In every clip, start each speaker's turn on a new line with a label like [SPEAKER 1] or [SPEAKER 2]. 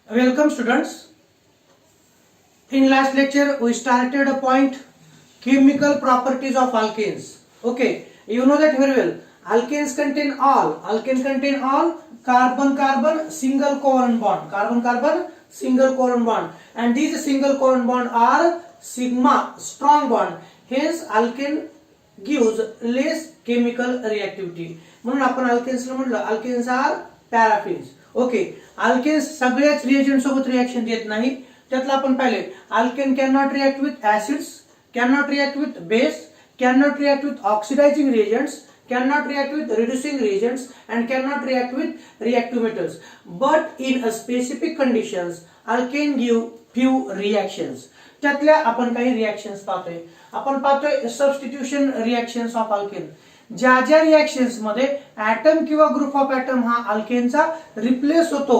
[SPEAKER 1] Welcome students. In last lecture we started a point chemical properties of alkanes. Okay, you know that very well. Alkanes contain all. Alkane contain all carbon-carbon single covalent bond. Carbon-carbon single covalent bond. And these single covalent bond are sigma strong bond. Hence alkane gives less chemical reactivity. म्हणून आपण alkanes ला म्हटलं alkanes are paraffins. Okay, alkanes सगळ्याच reagent सोबत reaction देत नाही. त्यातला आपण पाहिले alkane can not react with acids, can not react with base, can not react with oxidising reagents, can not react with reducing reagents and cannot react with reactive metals. But in a specific conditions alkane give few reactions. त्यातल्या आपण काही reactions पाहतोय. आपण पाहतोय substitution reactions of alkane. ज्या ज्या reactions मध्ये atom किंवा ग्रुप ऑफ ऍटम हा अल्केनचा रिप्लेस होतो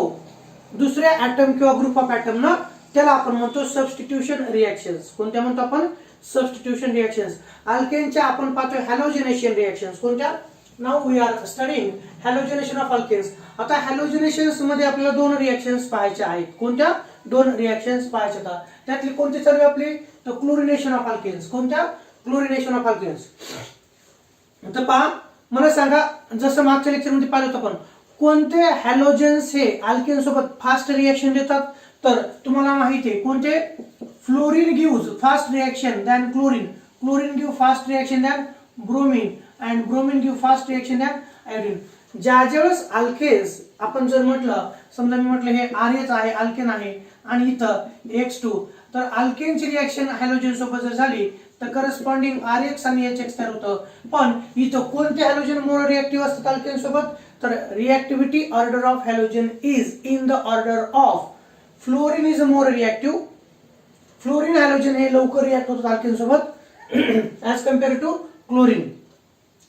[SPEAKER 1] दुसऱ्या ऍटम किंवा ग्रुप ऑफ ऍटम ना, त्याला आपण म्हणतो सबस्टिट्यूशन रिएक्शन्स. कोणत्या म्हणतो आपण? Substitution reactions. अल्केनच्या आपण पाहतोय हॅलोजिनेशन रिएक्शन्स. कोणत्या? Now we are studying halogenation of alkanes. आता हॅलोजिनेशन्स मध्ये आपल्याला दोन रिएक्शन्स पाहायच्या आहेत. कोणत्या? दोन रिएक्शन्स पाहायच्या आहेत. त्यातली कोणती चालू आपली? तर क्लोरिनेशन ऑफ अल्केन्स. कोणत्या? Chlorination of alkanes. तर पहा, मला सांगा, जसं मागच्या लेक्चर मध्ये पाहिलं होतं आपण, कोणते हॅलोजन्स हे अल्केन सोबत फास्ट रिएक्शन देतात? तर तुम्हाला माहिती आहे कोणते? Fluorine gives fast reaction than chlorine, chlorine give fast reaction than bromine and bromine give fast reaction than iodine. ज्या ज्यावेळेस अल्केन्स आपण जर म्हटलं, समजा मी म्हटलं हे RH आहे, अल्केन आहे आणि इथं X2, तर अल्केनची रिएक्शन हॅलोजन सोबत जर झाली तर करस्पॉन्डिंग RH आणि HX तयार होतं. पण इथं कोणते हॅलोजन मोर रिएक्टिव्ह असतात अल्केन सोबत? तर reactivity order of halogen is in the order of fluorine is more reactive. Fluorine halogen हे लवकर रिएक्ट होतात अल्केन सोबत as compare to chlorine.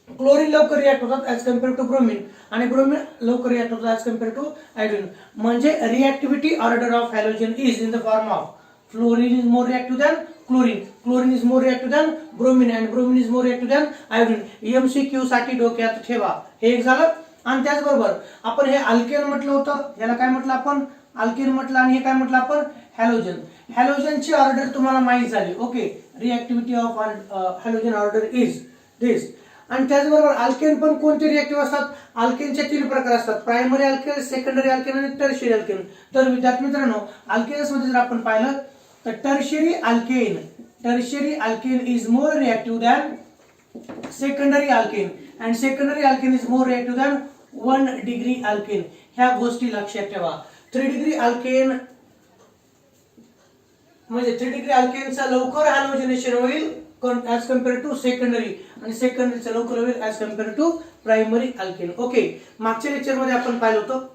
[SPEAKER 1] Chlorine लवकर रिएक्ट होतात ऍज कम्पेअर टू ब्रोमीन आणि ब्रोमीन लवकर रिएक्ट होतात ऍज कम्पेअर टू आयोडीन. म्हणजे reactivity order of halogen is in the form of fluorine is more reactive than chlorine, chlorine is more reactive than bromine and bromine is more reactive than iodine. MCQ साठी डोक्यात ठेवा. हे एक झालं. आणि त्याचबरोबर आपण हे अल्केन म्हटलं होतं, याला काय म्हटलं आपण? अल्केन म्हटलं. आणि हे काय म्हटलं आपण? हॅलोजन. हॅलोजनची ऑर्डर तुम्हाला माहित झाली. Okay, reactivity of halogen order is this. आणि त्याचबरोबर अल्केन पण कोणते रिएक्टिव्ह असतात? अल्केनचे 3 प्रकार असतात: प्रायमरी अल्केन, सेकंडरी अल्केन आणि टर्शियरी अल्केन. तर विद्यार्थी मित्रांनो, अल्केन्स मध्ये जर आपण पाहिलं तर tertiary alkane is more reactive than secondary alkane and secondary alkane is more reactive than 1 degree alkane. ह्या गोष्टी लक्षात ठेवा. 3 डिग्री अल्केन म्हणजे 3 डिग्री अल्केनचा लवकर हॅलोजिनेशन होईल ऍज कम्पेअर टू सेकंडरी, आणि सेकंडरीचा लवकर होईल as compare to primary alkane. Okay, मागच्या लेक्चर मध्ये आपण पाहिलं होतं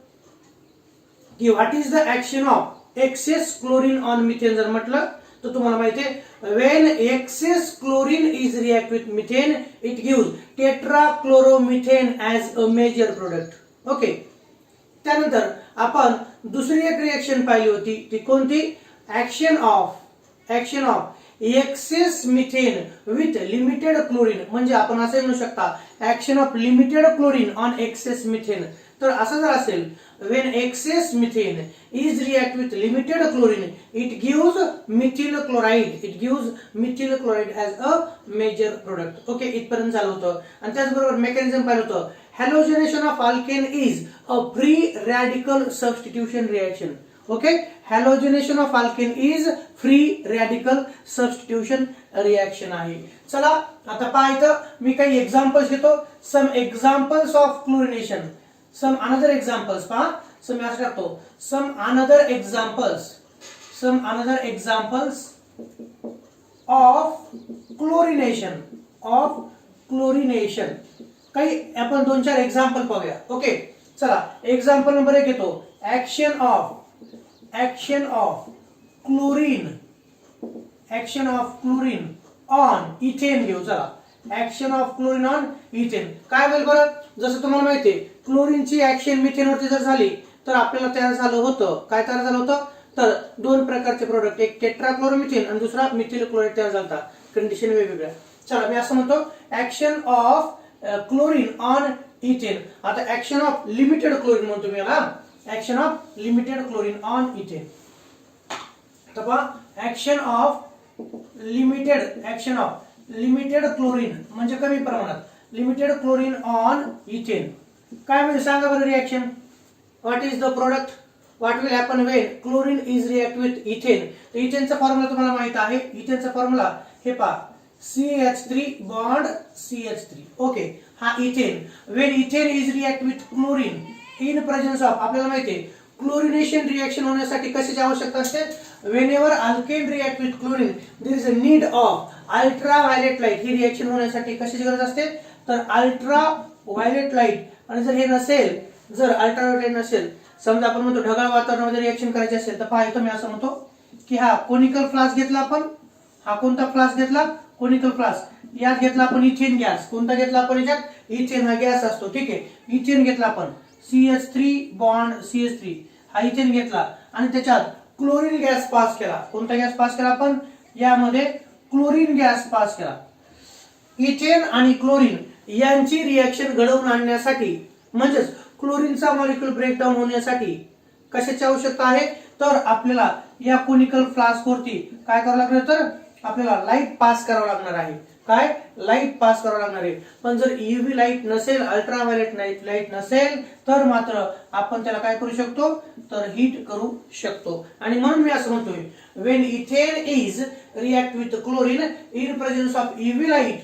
[SPEAKER 1] की what is the action of excess chlorine on methane. जर म्हटलं तर तुम्हाला माहिती आहे, when excess chlorine is react with methane it gives tetrachloromethane as a major product. Okay, त्यानंतर आपण दुसरी एक रिएक्शन पाहिली होती, ती कोणती? Action of excess methane with limited chlorine. म्हणजे आपण असं म्हणू शकता action of limited chlorine on excess methane. तर असं जर असेल, when excess methane is react with limited chlorine it gives methyl chloride as a major product. Okay, इथपर्यंत झालं होतं. आणि त्याचबरोबर मेकॅनिझम पाहिलं होतं, halogenation of alkane is a free radical substitution reaction. Okay, halogenation of alkane is free radical substitution reaction आहे. चला आता पाहायचं, मी काही एक्झाम्पल्स घेतो. Some examples of chlorination, some another examples. पहा, some असं टाकतो, some another examples of chlorination. काही आपण 2-4 एक्झाम्पल पाहूया. ओके, चला एक्झाम्पल नंबर 1 घेतो. Action of chlorine on ethane घेऊ. चला, action of chlorine on ethane काय होईल बरं? जसं तुम्हाला माहिती आहे, क्लोरीनची ऍक्शन मिथेनवरती जर झाली तर आपल्याला तयार झालं होतं, काय तयार झालं होतं? तर 2 प्रकारचे प्रोडक्ट, एक टेट्राक्लोरोमिथेन आणि दुसरा मिथिल क्लोराइड तयार झाला. कंडिशन वेगवेगळ्या. चला, मी असं म्हणतो action of chlorine on ethane. आता ऍक्शन ऑफ लिमिटेड क्लोरीन म्हणतो मी याला. Action of limited chlorine on ethane. तर पहा ऍक्शन ऑफ लिमिटेड क्लोरीन म्हणजे कमी प्रमाणात, लिमिटेड क्लोरीन ऑन इथेन. काय म्हणजे सांगा बरं reaction. What is the product, what will happen when chlorine is react with ethane. तर इथेनचा फॉर्म्युला तुम्हाला माहित आहे. इथेनचा फॉर्म्युला हे पहा CH3 बॉन्ड CH3. ओके, हा ethane. When ethane is react with chlorine in presence of, आपल्याला माहिती आहे क्लोरिनेशन रिएक्शन होण्यासाठी कशाची आवश्यकता असते. Whenever alkane react with chlorine there is a need of ultraviolet light. ही रिएक्शन होण्यासाठी कशाची गरज असते, तर अल्ट्राव्हायोलेट लाईट. आणि जर हे नसेल, जर अल्ट्राव्हायोलेट लाईट नसेल, समजा आपण म्हणतो ढगाळ वातावरणामध्ये रिएक्शन करायची असेल, तर पहा इथं मी असं म्हणतो की हा कोनिकल फ्लास्क घेतला आपण. हा कोणता फ्लास्क घेतला, कोनिकल फ्लास्क. यात घेतला आपण इथेन गॅस. कोणता घेतला आपण याच्यात, इथेन हा गॅस असतो. ठीक आहे, इथेन घेतला आपण CH3 बॉन्ड CH3 हा इथेन घेतला आणि त्याच्यात क्लोरीन गॅस पास केला. कोणता गॅस पास केला आपण, यामध्ये क्लोरीन गॅस पास केला. इथेन आणि क्लोरीन यांची रिएक्शन घडवून आणण्यासाठी, म्हणजेच क्लोरीनचा मॉलिक्यूल ब्रेकडाऊन होण्यासाठी कशाची आवश्यकता आहे, तर आपल्याला या कोनिकल फ्लास्क वरती काय करावं लागणार, तर आपल्याला लाईट पास करावं लागणार आहे. काय, लाईट पास करावं लागणार आहे. पण जर UV लाईट नसेल, अल्ट्राव्हायोलेट लाईट नसेल, तर मात्र आपण त्याला काय करू शकतो, तर हीट करू शकतो. आणि म्हणून मी असं म्हणतोय when ethane is react with chlorine in presence of UV light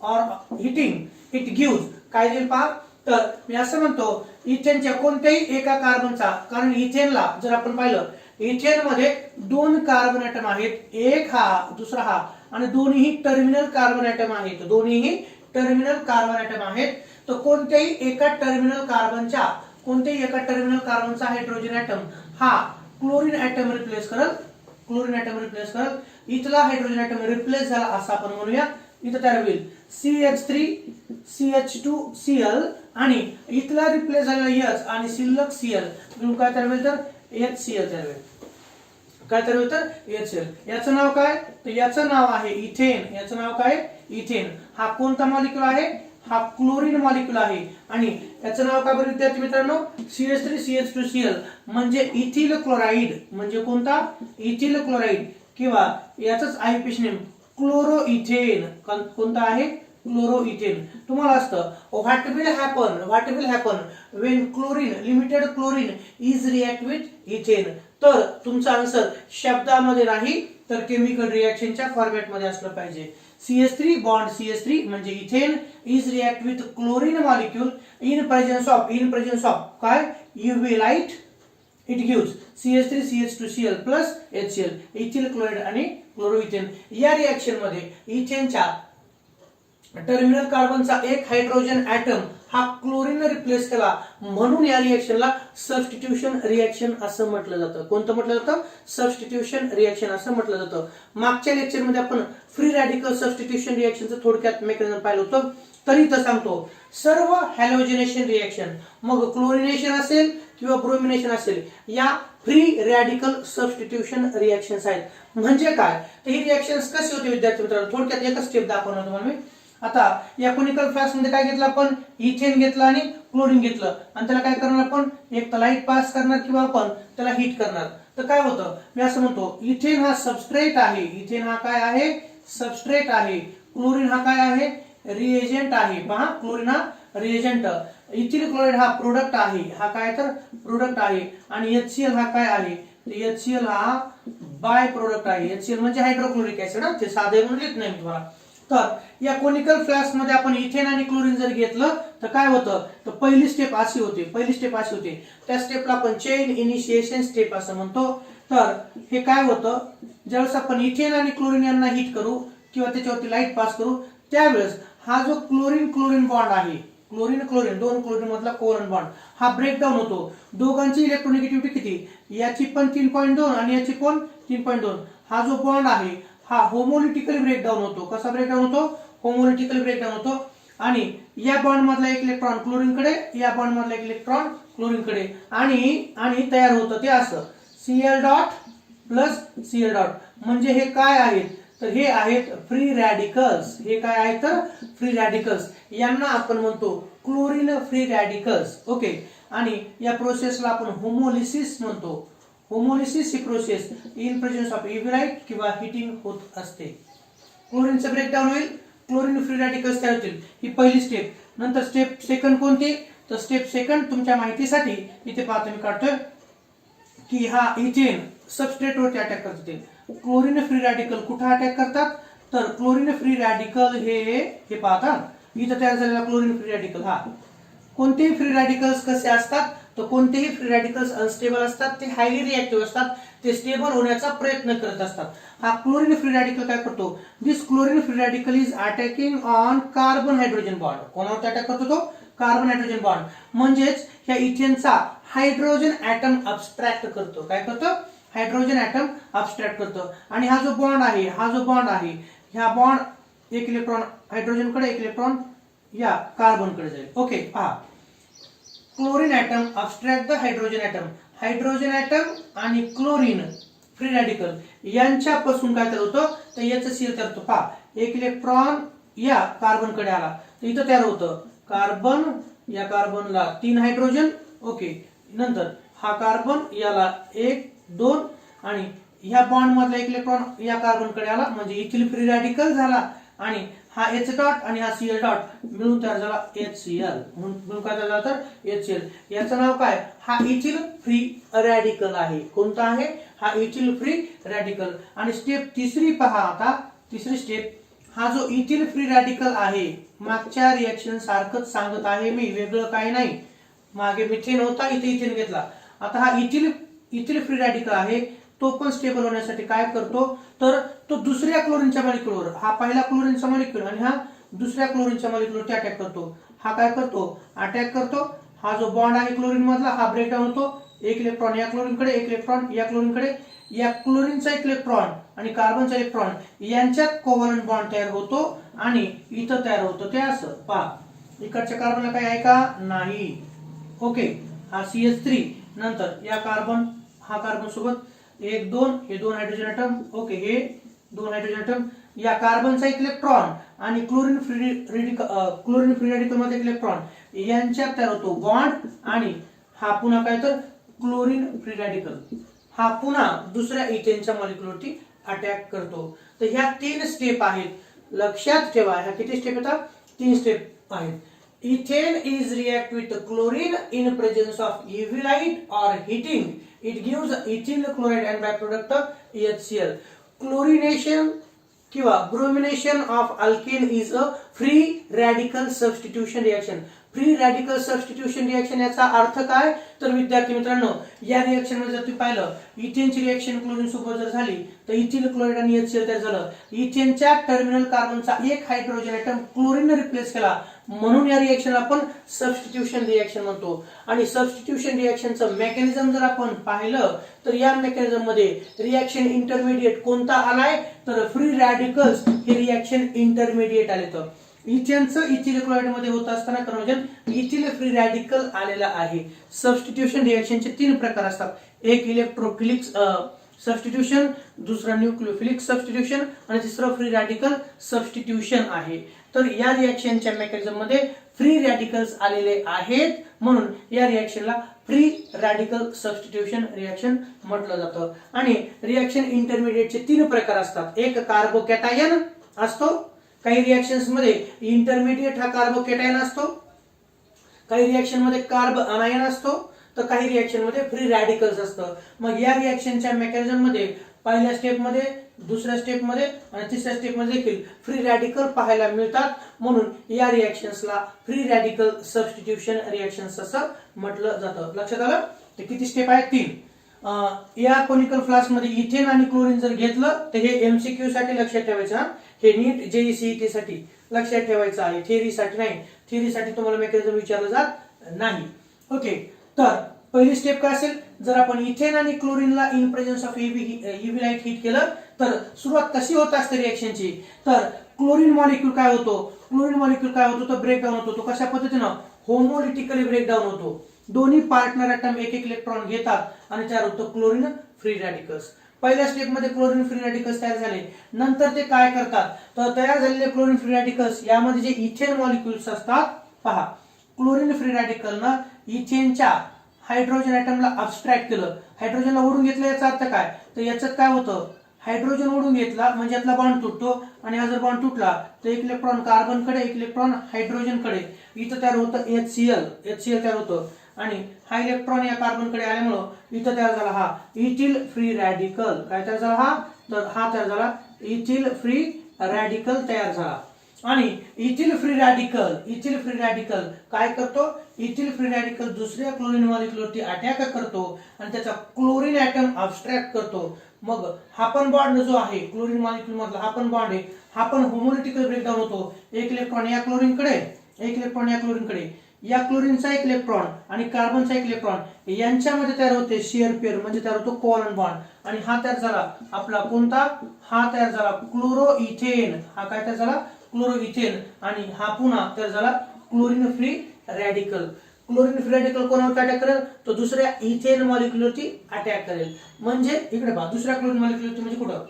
[SPEAKER 1] और हिटिंग, इट गिव्स काय देईल पहा. तर मी असं म्हणतो इथेनच्या कोणत्याही एका कार्बनचा, कारण इथेनला जर आपण पाहिलं इथेन मध्ये 2 कार्बन ऍटम आहेत, एक हा दुसरा हा, आणि दोन्ही टर्मिनल कार्बन ऍटम आहेत. दोन्हीही टर्मिनल कार्बन ऍटम आहेत. तर कोणत्याही एका टर्मिनल कार्बनचा हायड्रोजन ऍटम हा क्लोरीन ऍटम रिप्लेस करल. इथला हायड्रोजन ऍटम रिप्लेस झाला असं आपण म्हणूया. इथं तयार होईल CH3 CH2Cl आणि इथला रिप्लेस झालेला H आणि शिल्लक Cl म्हणून काय तयार होईल, तर HCl तयार होईल. काय तयार होईल, तर HCl. याचं नाव काय, तर याचं नाव आहे इथेन. याचं नाव काय, इथेन. हा कोणता मॉलिक्यूल आहे, हा क्लोरीन मॉलिक्यूल आहे. आणि याचं नाव काय बरं विद्यार्थी मित्रांनो, CH3 CH2Cl म्हणजे इथिल क्लोराईड. म्हणजे कोणता, इथिल क्लोराईड. किंवा याचंच आययुपीएच नेम क्लोरोइथेन. कोणता आहे, क्लोरोइथेन. तुम्हाला असतं what will happen when chlorine, limited chlorine is react with ethane. तर तुमचा आन्सर शब्दामध्ये नाही तर केमिकल रिएक्शनच्या फॉर्मॅट मध्ये असलं पाहिजे. CH3 बॉन्ड CH3 म्हणजे ethane is react with chlorine molecule in presence of काय, UV light. It gives CH3 CH2Cl plus HCl, ethyl chloride आणि क्लोरोइथेन. या रिएक्शन मध्ये इथेनच्या टर्मिनल कार्बनचा एक हायड्रोजन ऍटम हा क्लोरीन रिप्लेस केला, म्हणून या रिएक्शनला सबस्टिट्यूशन रिएक्शन असं म्हटलं जातं. कोणतं म्हटलं जातं, सबस्टिट्यूशन रिएक्शन असं म्हटलं जातं. मागच्या लेक्चर मध्ये आपण फ्री रॅडिकल सबस्टिट्यूशन रिएक्शनचं थोडक्यात मेकॅनिझम पाहिलं होतं. तरी तर सांगतो सर्व हॅलोजिनेशन रिएक्शन, मग क्लोरिनेशन असेल किंवा ब्रोमिनेशन असेल, या फ्री रॅडिकल सबस्टिट्यूशन रिएक्शन्स आहेत. म्हणजे काय, तर ही रिएक्शन्स कशी होते विद्यार्थी मित्रांनो, थोडक्यात एकच स्टेप दाखवणार तुम्हाला मी. आता या कोनिकल फ्लास्क मध्ये काय घेतलं आपण, इथेन घेतलं आणि क्लोरीन घेतलं, आणि त्याला काय करणार आपण, एक तर लाईट पास करणार किंवा आपण त्याला हीट करणार. तर काय होतं, मी असं म्हणतो इथेन हा सबस्ट्रेट आहे. इथेन हा काय आहे, सबस्ट्रेट आहे. क्लोरीन हा काय आहे, रिएजंट आहे. पहा, क्लोरीन हा रिएजंट. इथिल क्लोराईड हा प्रोडक्ट आहे. हा काय, तर प्रोडक्ट आहे. आणि HCl हा काय आहे, HCl हा बाय प्रोडक्ट आहे. HCl म्हणजे हायड्रोक्लोरिक ऍसिड. ते साधे म्हणून लिहित नाही मी तुम्हाला. तर या कोनिकल फ्लास्क मध्ये आपण इथेन आणि क्लोरीन जर घेतलं तर काय होतं, तर पहिली स्टेप अशी होते. त्या स्टेपला आपण चेन इनिशिएशन स्टेप असं म्हणतो. तर हे काय होतं, ज्यावेळेस आपण इथेन आणि क्लोरीन यांना हीट करू किंवा त्याच्यावरती लाईट पास करू, त्यावेळेस हा जो क्लोरीन बॉन्ड आहे, क्लोरीन दोन क्लोरीन मधला कोव्हलंट बॉन्ड हा ब्रेकडाऊन होतो. दोघांची इलेक्ट्रोनेगेटिव्हिटी किती, याची पण 3.2 आणि याची पण 3.2. हा जो बॉन्ड आहे हा होमोलिटिकली ब्रेकडाऊन होतो. कसा ब्रेकडाऊन होतो, होमोलिटिकली ब्रेकडाऊन होतो. आणि या बॉन्ड मधला एक इलेक्ट्रॉन क्लोरीन कडे, या बॉन्ड मधला एक इलेक्ट्रॉन क्लोरीन कडे, आणि तयार होतं ते असं Cl dot plus Cl dot. म्हणजे हे काय आहेत, तर हे आहेत फ्री रॅडिकल्स. हे काय आहेत, तर फ्री रॅडिकल्स. यांना आपण म्हणतो क्लोरीन फ्री रॅडिकल्स. ओके, आणि या प्रोसेसला आपण होमोलिसिस म्हणतो. होमोलिसिस ही process in presence of UV light किंवा हिटिंग होत असते. क्लोरीनचं ब्रेकडाऊन होईल, क्लोरीन फ्री रॅडिकल्स तयार होतील. ही पहिली स्टेप. नंतर स्टेप सेकंड कोणती, तर स्टेप सेकंड तुमच्या माहितीसाठी इथे पाहतो मी काढतोय की हा इथेन सबस्ट्रेट वरती अटॅक करते. क्लोरीन फ्री रॅडिकल कुठे अटॅक करतात, तर क्लोरीन फ्री रॅडिकल हे पाहता इथं तयार झालेला क्लोरीन फ्री रॅडिकल. हा कोणतेही फ्री रॅडिकल्स कसे असतात, तर कोणतेही फ्री रॅडिकल्स अनस्टेबल असतात, ते हायली रिएक्टिव्ह असतात, ते स्टेबल होण्याचा प्रयत्न करत असतात. हा क्लोरीन फ्री रॅडिकल काय करतो, this chlorine free radical is attacking on carbon hydrogen bond. कोणावर अटॅक करतो तो, कार्बन हायड्रोजन बॉन्ड. म्हणजेच ह्या इथेनचा हायड्रोजन ॲटम अब्स्ट्रॅक्ट करतो. काय करतो, हायड्रोजन ॲटम अब्स्ट्रॅक्ट करतो. आणि हा जो बॉन्ड आहे, ह्या बॉन्ड एक इलेक्ट्रॉन हायड्रोजन कडे, एक इलेक्ट्रॉन या कार्बन कडे जाईल. ओके, पहा chlorine atom abstract the hydrogen atom. Hydrogen atom आणि क्लोरीन फ्री रॅडिकल यांच्यापासून काय तयार होतं, तर याचं सील तयार होतं. पहा एक इलेक्ट्रॉन या कार्बन कडे आला, तर इथं तयार होतं कार्बन, या कार्बनला 3 हायड्रोजन. ओके, नंतर हा कार्बन याला 1 2 आणि ह्या बॉन्ड मधला एक इलेक्ट्रॉन या कार्बन कडे आला, म्हणजे इथिल फ्री रॅडिकल झाला. आणि हा H डॉट आणि हा Cl डॉट मिळून तयार झाला HCl. म्हणून काय झाला तर HCl. याचं नाव काय, हा इथिल फ्री रॅडिकल आहे. कोणता आहे, हा इथिल फ्री रॅडिकल. आणि स्टेप तिसरी पहा, आता तिसरी स्टेप, हा जो इथिल फ्री रॅडिकल आहे मागच्या रिएक्शन सारखंच सांगत आहे मी, वेगळं काही नाही. मागे मिथेन होता, इथे इथेन घेतला. आता हा इथिल फ्री रॅडिकल आहे, तो पण स्टेबल होण्यासाठी काय करतो, तर तो दुसऱ्या क्लोरीनच्या मॉलिक्यूलवर, हा पहिला क्लोरीनचा मॉलिक्यूल आणि हा दुसऱ्या क्लोरीनच्या मॉलिक्यूलवर अटॅक करतो. हा काय करतो, अटॅक करतो. हा जो बॉन्ड आहे क्लोरीन मधला, हा ब्रेकडाऊन होतो. एक इलेक्ट्रॉन या क्लोरीनकडे, एक इलेक्ट्रॉन या क्लोरीनकडे. या क्लोरीनचा एक इलेक्ट्रॉन आणि कार्बनचा इलेक्ट्रॉन यांच्यात कोव्हलंट बॉन्ड तयार होतो आणि इथं तयार होतं ते असं. पहा इकडच्या कार्बनला काय आहे का, नाही. ओके, हा CH3. नंतर या कार्बन, हा कार्बन सोबत 1 2 हे 2 हायड्रोजन ॲटम. ओके, हे 2 हायड्रोजन ॲटम. या कार्बनचा एक इलेक्ट्रॉन आणि क्लोरीन फ्री रॅडिकल मध्ये एक इलेक्ट्रॉन यांच्यात तयार होतो बॉन्ड. आणि हा पुन्हा काय, तर क्लोरीन फ्री रॅडिकल हा पुन्हा दुसऱ्या इथेनच्या मॉलिक्यूलवरती अटॅक करतो. तर ह्या 3 स्टेप आहेत, लक्षात ठेवा. ह्या किती स्टेप येतात, 3 स्टेप आहेत. Ethane is react with chlorine in presence of UV light or heating. It gives ethyl chloride and byproduct of HCl. Chlorination किंवा bromination of alkane is a free radical substitution reaction. Free radical substitution reaction याचा अर्थ काय, तर विद्यार्थी मित्रांनो, या reaction मध्ये जर तुम्ही पाहिलं, इथेनची रिएक्शन क्लोरीन सोबत जर झाली तर इथिल क्लोराइड आणि HCl तयार झालं. इथेनच्या टर्मिनल कार्बनचा एक हायड्रोजन ॲटम क्लोरीनने रिप्लेस केला, म्हणून या रिएक्शनला आपण सबस्टिट्यूशन रिएक्शन म्हणतो. आणि सबस्टिट्यूशन रिएक्शनचं मेकॅनिझम जर आपण पाहिलं, तर या मेकॅनिझम मध्ये रिएक्शन इंटरमिडिएट कोणता आलाय, तर फ्री रॅडिकल्स हे रिएक्शन इंटरमिडिएट आले. तर इथेनचं इथिल क्लोराइड मध्ये होत असताना कन्वर्जन इथिल फ्री रॅडिकल आलेला आहे. सबस्टिट्यूशन रिएक्शनचे 3 प्रकार असतात, एक इलेक्ट्रोफिलिक सबस्टिट्यूशन, दुसरा न्यूक्लियोफिलिक सबस्टिट्यूशन आणि तिसरं फ्री रॅडिकल सबस्टिट्यूशन आहे. तर या रिएक्शनच्या मेकॅनिझम मध्ये फ्री रॅडिकल्स आलेले आहेत, म्हणून या रिएक्शनला फ्री रॅडिकल सबस्टिट्यूशन रिएक्शन म्हटलं जातं. आणि रिएक्शन इंटरमिडिएटचे 3 प्रकार असतात, एक कार्बोकॅटायन असतो, काही रिएक्शन्स मध्ये इंटरमिडिएट हा कार्बोकॅटायन असतो, काही रिएक्शन मध्ये कार्ब अनायन असतो, तर काही रिएक्शन मध्ये फ्री रॅडिकल्स असतं. मग या रिएक्शनच्या मेकॅनिझम मध्ये पहिल्या स्टेप मध्ये, दुसऱ्या स्टेप मध्ये आणि तिसऱ्या स्टेप मध्ये देखील फ्री रॅडिकल पाहायला मिळतात, म्हणून या रिएक्शन्सला फ्री रॅडिकल सबस्टिट्यूशन रिएक्शन्स असं म्हटलं जातं. लक्षात आलं. तर किती स्टेप आहेत, 3. या कोनिकल फ्लास्क मध्ये इथेन आणि क्लोरीन जर घेतलं तर हे MCQ साठी लक्षात ठेवायचं. हे नीट JEE साठी लक्षात ठेवायचं आहे, थेअरी साठी नाही. थेअरी साठी तुम्हाला मेकॅनिझम विचारलं जात नाही. ओके, तर पहिली स्टेप काय असेल, जर आपण इथेन आणि क्लोरीनला in presence of UV light heat केलं तर सुरुवात कशी होत असते रिएक्शनची, तर क्लोरीन मॉलिक्यूल काय होतो, तर ब्रेकडाऊन होतो. तो कशा पद्धतीनं, होमोलिटिकली ब्रेकडाऊन होतो. दोन्ही पार्टनर ॲटम एक इलेक्ट्रॉन घेतात आणि तयार होतं क्लोरीन फ्री रॅडिकल्स. पहिल्या स्टेप मध्ये क्लोरीन फ्री रॅडिकल्स तयार झाले, नंतर ते काय करतात, तर तयार झालेले क्लोरीन फ्री रॅडिकल्स यामध्ये जे इथेन मॉलिक्यूल्स असतात, पहा क्लोरीन फ्री रॅडिकलना इथेनच्या हायड्रोजन ॲटमला अब्स्ट्रॅक्ट केलं, हायड्रोजनला ओढून घेतलं, याचा अर्थ काय, तर याच्यात काय होतं, हायड्रोजन ओढून घेतला म्हणजे यातला बॉन्ड तुटतो, आणि हा जर बॉन्ड तुटला तर एक इलेक्ट्रॉन कार्बनकडे, एक इलेक्ट्रॉन हायड्रोजनकडे, इथं तयार होतं HCl तयार होतं, आणि हा इलेक्ट्रॉन या कार्बनकडे आल्यामुळं इथं तयार झाला हा इथिल फ्री रॅडिकल. काय तयार झाला हा, तर हा तयार झाला इथिल फ्री रॅडिकल तयार झाला. आणि इथिल फ्री रॅडिकल काय करतो, इथिल फ्री रॅडिकल दुसऱ्या क्लोरीन मॉलिक्युलवरती अटॅक करतो आणि त्याचा क्लोरीन ॲटम अब्स्ट्रॅक्ट करतो. मग हा पण बॉन्ड जो आहे क्लोरीन मॉलिक्युल मधला हा पण बॉन्ड आहे, हा पण होमोलिटिकल ब्रेकडाऊन होतो. एक इलेक्ट्रॉन या क्लोरीनकडे, एक इलेक्ट्रॉन या क्लोरीनकडे, या क्लोरीनचा एक इलेक्ट्रॉन आणि कार्बनचा एक इलेक्ट्रॉन यांच्यामध्ये तयार होते शेअर पेअर, म्हणजे तयार होतो कोव्हलंट बॉन्ड, आणि हा तयार झाला आपला कोणता, हा तयार झाला क्लोरोइथेन. हा काय तयार झाला, क्लोरोइथेन. आणि हा पुन्हा तयार झाला chlorine free radical. Chlorine free radical कोणावर अटॅक करेल, तो दुसऱ्या इथेन मॉलिक्युलवरती अटॅक करेल. म्हणजे इकडे पहा, दुसऱ्या क्लोरीन मॉलिक्युलवरती म्हणजे कुठं,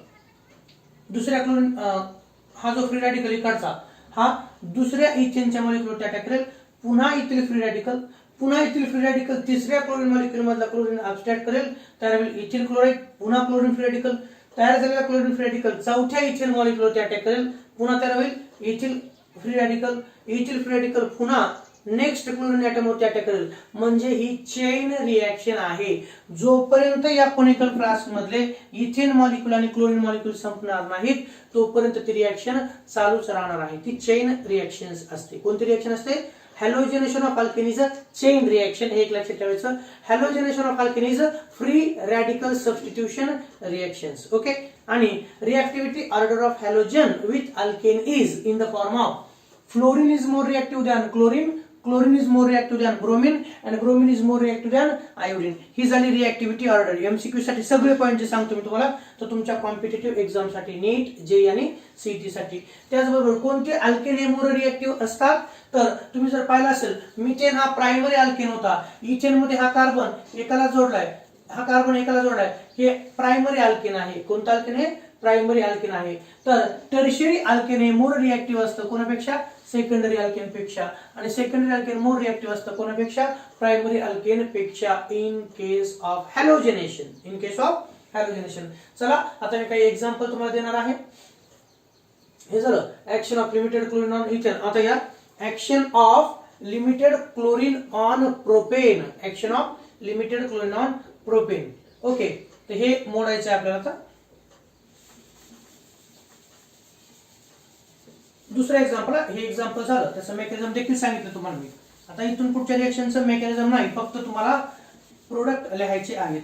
[SPEAKER 1] दुसऱ्या क्लोरीन, हा जो फ्री रॅडिकल इकडचा हा दुसऱ्या इथेनच्या मॉलिक्युलवरती अटॅक करेल. पुन्हा इथिल फ्री रॅडिकल तिसऱ्या क्लोरीन मॉलिक्युल मधला क्लोरीन अब्स्ट्रॅक्ट करेल, तयार होईल इथिल क्लोराईड. पुन्हा क्लोरीन फ्री रॅडिकल, तयार झालेला क्लोरीन फ्री रॅडिकल चौथ्या इथेन मॉलिक्युलवरती अटॅक करेल, पुन्हा तयार होईल इथिल फ्री रॅडिकल पुन्हा नेक्स्ट क्लोरीन ॲटमवरती अटॅक करेल. म्हणजे ही चेन रिॲक्शन आहे. जोपर्यंत या कोनिकल फ्लास्क मधले इथेन मॉलिक्युल आणि क्लोरीन मॉलिक्युल संपणार नाहीत तोपर्यंत ती रिॲक्शन चालूच राहणार आहे. ती चेन रिॲक्शन असते. कोणती रिॲक्शन असते, halogenation of alkane is a chain reaction. हे एक लक्षात ठेवायचं, halogenation of alkane is a free radical substitution reactions. Okay. आणि reactivity order of halogen with alkane is in the form of fluorine is more reactive than chlorine is more reactive than bromine, and bromine is more reactive than iodine. ही झाली reactivity order. MCQ साठी सगळे point जे सांगतो मी तुम्हाला, तर तुमच्या competitive exam साठी, नीट, जेई आणि सीईटी साठी. त्याचबरोबर कोणते अल्केन हे मोर रिॲक्टिव्ह असतात, तर तुम्ही जर पाहिलं असेल, मिथेन हा प्रायमरी अल्केन होता, इथेन मध्ये हा कार्बन एकाला जोडलाय, हा कार्बन एकाला जोडलाय, हे प्रायमरी अल्केन आहे. कोणतं अल्केन आहे, प्रायमरी अल्केन आहे. तर टर्शियरी अल्केन हे मोर रिॲक्टिव्ह असतं कोणापेक्षा, सेकंडरी अल्केन पेक्षा. आणि सेकंडरी अल्केन मोर रिॲक्टिव्ह असतं कोणापेक्षा, प्रायमरी अल्केन पेक्षा, इन केस ऑफ हॅलोजनेशन. चला आता मी काही एक्झाम्पल तुम्हाला देणार आहे. हे झालं action of limited chlorine on ethane. आता या action of limited chlorine on propane, action of limited chlorine on propane. Okay, तर हे मोडायचं आहे आपल्याला. आता दुसरं एक्झाम्पल, हे एक्झाम्पल झालं, त्याचं मेकॅनिझम देखील सांगितलं तुम्हाला मी. आता इथून पुढच्या रिएक्शनचं मेकॅनिझम नाही, फक्त तुम्हाला प्रोडक्ट लिहायचे आहेत.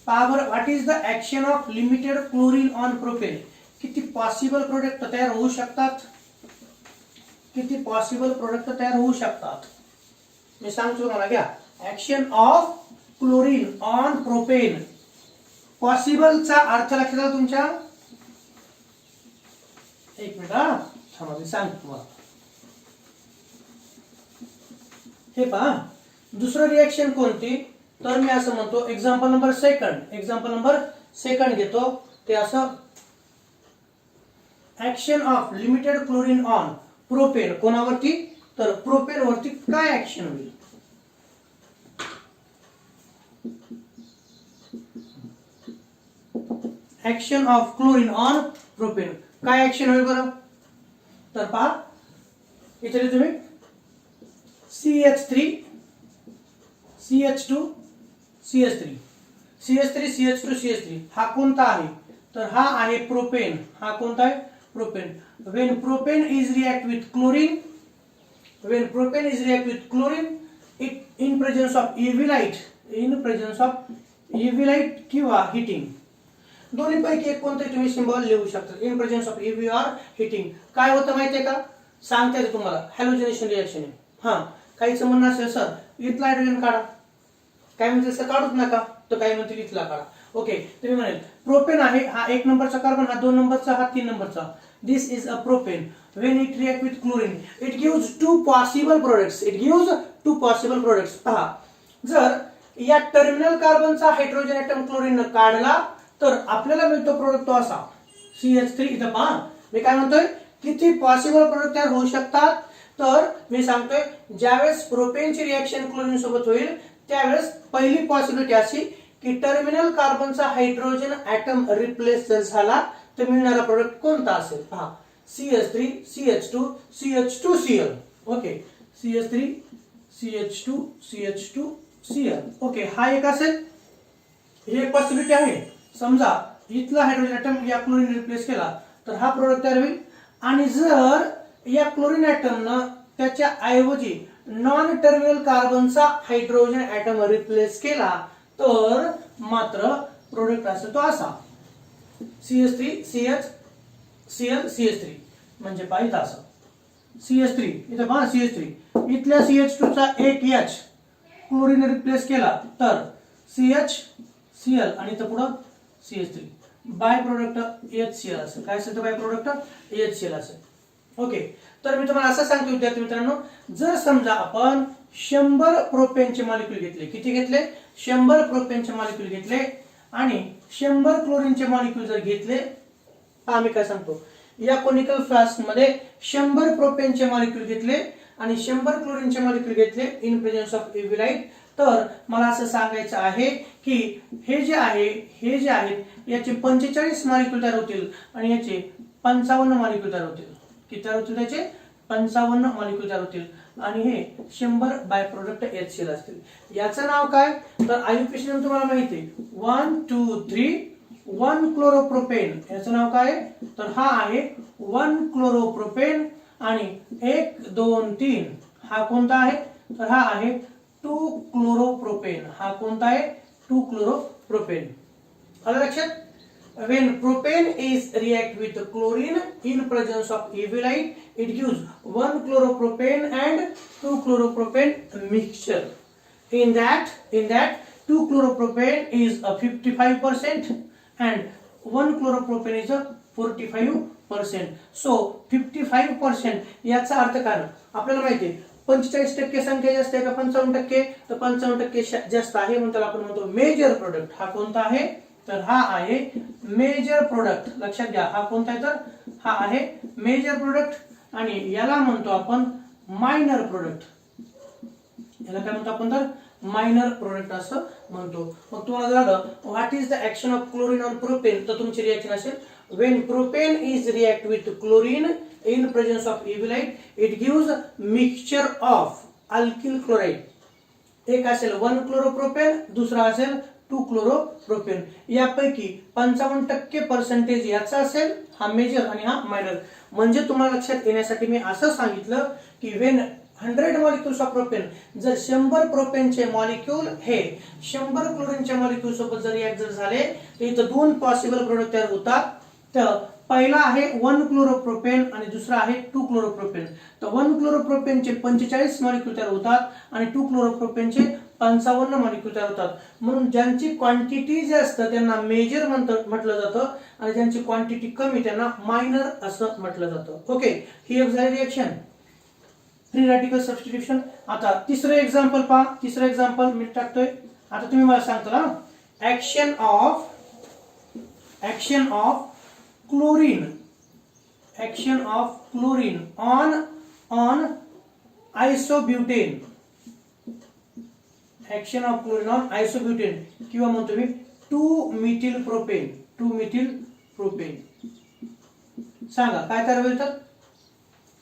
[SPEAKER 1] Power, what is the action of limited chlorine on propane. किती पॉसिबल प्रोडक्ट तयार होऊ शकतात, किती पॉसिबल प्रोडक्ट तयार होऊ शकतात, मी सांगतो तुम्हाला. घ्या, action of chlorine on propane. पॉसिबलचा अर्थ लक्षात आला तुमच्या, एक मिनिट थांबा, मी सांगतो तुम्हाला. हे पहा, दुसरं रिएक्शन कोणती, तर मी असं म्हणतो, एक्झाम्पल नंबर सेकंड घेतो. ते असं, action of limited chlorine on propane. कोणावरती, तर प्रोपेन वरती काय ऍक्शन होईल. Action of chlorine on propane, काय ऍक्शन होईल बरं, तर पहा इथे तुम्ही CH3 CH2 CH3 हा कोणता आहे, तर हा आहे प्रोपेन. हा कोणता आहे, propane. When propane is react with chlorine, it in presence of UV light किंवा हिटिंग, दोन्हीपैकी एक कोणते तुम्ही सिंबल लिहू शकता. In presence of UV or heating. काय होतं माहितीये का, सांगता येते तुम्हाला, हॅलोजनेशन रिएक्शन आहे. हा, काहीच म्हणणं असेल सर इथला हायड्रोजन काढा, काय म्हणतील सर काढूच नका, तर काय म्हणतील इथला काढा. ओके, तुम्ही म्हणेल प्रोपेन आहे, हा 1 नंबरचा कार्बन, हा 2 नंबरचा, हा 3 नंबरचा. This is a propane. When it react with chlorine it gives two possible products. पहा, जर या टर्मिनल कार्बनचा हायड्रोजन ॲटम क्लोरीन काढला तर आपल्याला मिळतो प्रोडक्ट तो असा CH3. इथं पहा मी काय म्हणतोय, किती पॉसिबल प्रोडक्ट तयार होऊ शकतात, तर मी सांगतोय ज्यावेळेस प्रोपेनची रिएक्शन क्लोरीन सोबत होईल त्यावेळेस पहिली पॉसिबिलिटी अशी की टर्मिनल कार्बनचा हायड्रोजन ऍटम रिप्लेस जर झाला तर मिळणारा प्रोडक्ट कोणता असेल? पहा, CH3 CH2 CH2Cl. Okay, CH3 CH2 CH2 Cl. Okay, हा एक असेल, ही एक पॉसिबिलिटी आहे. समजा इथला हायड्रोजन ऍटम या क्लोरीन रिप्लेस केला तर हा प्रोडक्ट तयार होईल. आणि जर या क्लोरीन ऍटमनं त्याच्या ऐवजी नॉन टर्मिनल कार्बनचा हायड्रोजन ऍटम रिप्लेस केला तर मात्र प्रोडक्ट असेल तो असा CH3 CH Cl CH3. म्हणजे पाहिजे असं CH3 इथं पहा CH3 इथल्या CH2 चा एक H क्लोरीन रिप्लेस केला तर CH Cl आणि इथं पुढं CH3 बाय प्रोडक्ट HCl असेल. काय असेल तर बाय प्रोडक्ट HCl असेल. ओके, तर मी तुम्हाला असं सांगतो विद्यार्थी मित्रांनो, जर समजा आपण 100 प्रोपेनचे मॉलिक्यूल घेतले, किती घेतले? 100 प्रोपेनचे मॉलिक्यूल घेतले आणि 100 क्लोरीनचे मॉलिक्यूल जर घेतले, आम्ही काय सांगतो, या कोनिकल फ्लास्क मध्ये 100 प्रोपेनचे मॉलिक्यूल घेतले आणि 100 क्लोरीनचे मॉलिक्यूल घेतले in presence of UV light, तर मला असं सांगायचं आहे की हे जे आहेत याचे 45 मॉलिक्यूल तयार होतील आणि याचे 55 मॉलिक्यूल तयार होतील. किती तयार होतील? त्याचे 55 मॉलिक्यूल तयार होतील आणि हे 100 बाय प्रोडक्ट HCl असतील. याचं नाव काय? तर आयुपीएन तुम्हाला माहिती आहे, 1 2 3 1 क्लोरोप्रोपेन. याचं नाव काय? तर हा आहे 1 क्लोरोप्रोपेन. आणि 1 2 3 हा कोणता आहे? तर हा आहे 2 क्लोरोप्रोपेन. हा कोणता आहे? 2 क्लोरोप्रोपेन. आलं लक्षात? When propane is react with chlorine in presence of UV light, it gives 1 chloropropane and 2 chloropropane mixture. In that 2 chloropropane is a 55% and 1 chloropropane is a 45%. So 55% याचा अर्थ काय? आपल्याला माहिती आहे 45% संख्या जास्त आहे का 55%? तर 55% जास्त आहे म्हणून त्याला आपण म्हणतो मेजर प्रोडक्ट. हा कोणता आहे? तर हा आहे मेजर प्रोडक्ट. लक्षात घ्या, हा कोणता आहे? तर हा आहे मेजर प्रोडक्ट आणि याला म्हणतो आपण मायनर प्रोडक्ट. याला काय म्हणतो आपण? तर मायनर प्रोडक्ट असं म्हणतो. मग तुम्हाला झालं what is the action of chlorine on propane, तर तुमची रिएक्शन असेल when propane is react with chlorine in presence of UV light it gives mixture of alkyl chloride. एक असेल 1 क्लोरोप्रोपेन, दुसरा असेल 2 क्लोरोप्रोपेन. यापैकी 55% पर्सेंटेज याचा असेल, हा मेजर आणि हा मायनर. म्हणजे तुम्हाला लक्षात येण्यासाठी मी असं सांगितलं की व्हेन 100 मॉलिक्युल्स ऑफ प्रोपेन, जर 100 प्रोपेनचे मॉलिक्यूल हे 100 क्लोरीनच्या मॉलिक्यूल सोबत जर रिएक्ट जर झाले तर इथं 2 पॉसिबल प्रोडक्ट तयार होतात. तर पहिला आहे 1 क्लोरोप्रोपेन आणि दुसरा आहे 2 क्लोरोप्रोपेन. तर 1 क्लोरोप्रोपेनचे 45 मॉलिक्यूल तयार होतात आणि 2 क्लोरोप्रोपेनचे 55 मॉलिक्यूल तयार होतात. म्हणून ज्यांची क्वांटिटी जास्त त्यांना मेजर म्हटलं जातं आणि ज्यांची क्वांटिटी कमी त्यांना मायनर असं म्हटलं जातं. ओके, ही एक झाली रिएक्शन फ्री रॅडिकल सबस्टिट्यूशन. आता तिसरं एक्झाम्पल पहा. तिसरं एक्झाम्पल मी टाकतोय. आता तुम्ही मला सांगता ना, action of chlorine on isobutane. Action of chlorine on isobutane किंवा म्हणतो मी 2 मिथिल प्रोपेन. सांगा काय तयार होईल? तर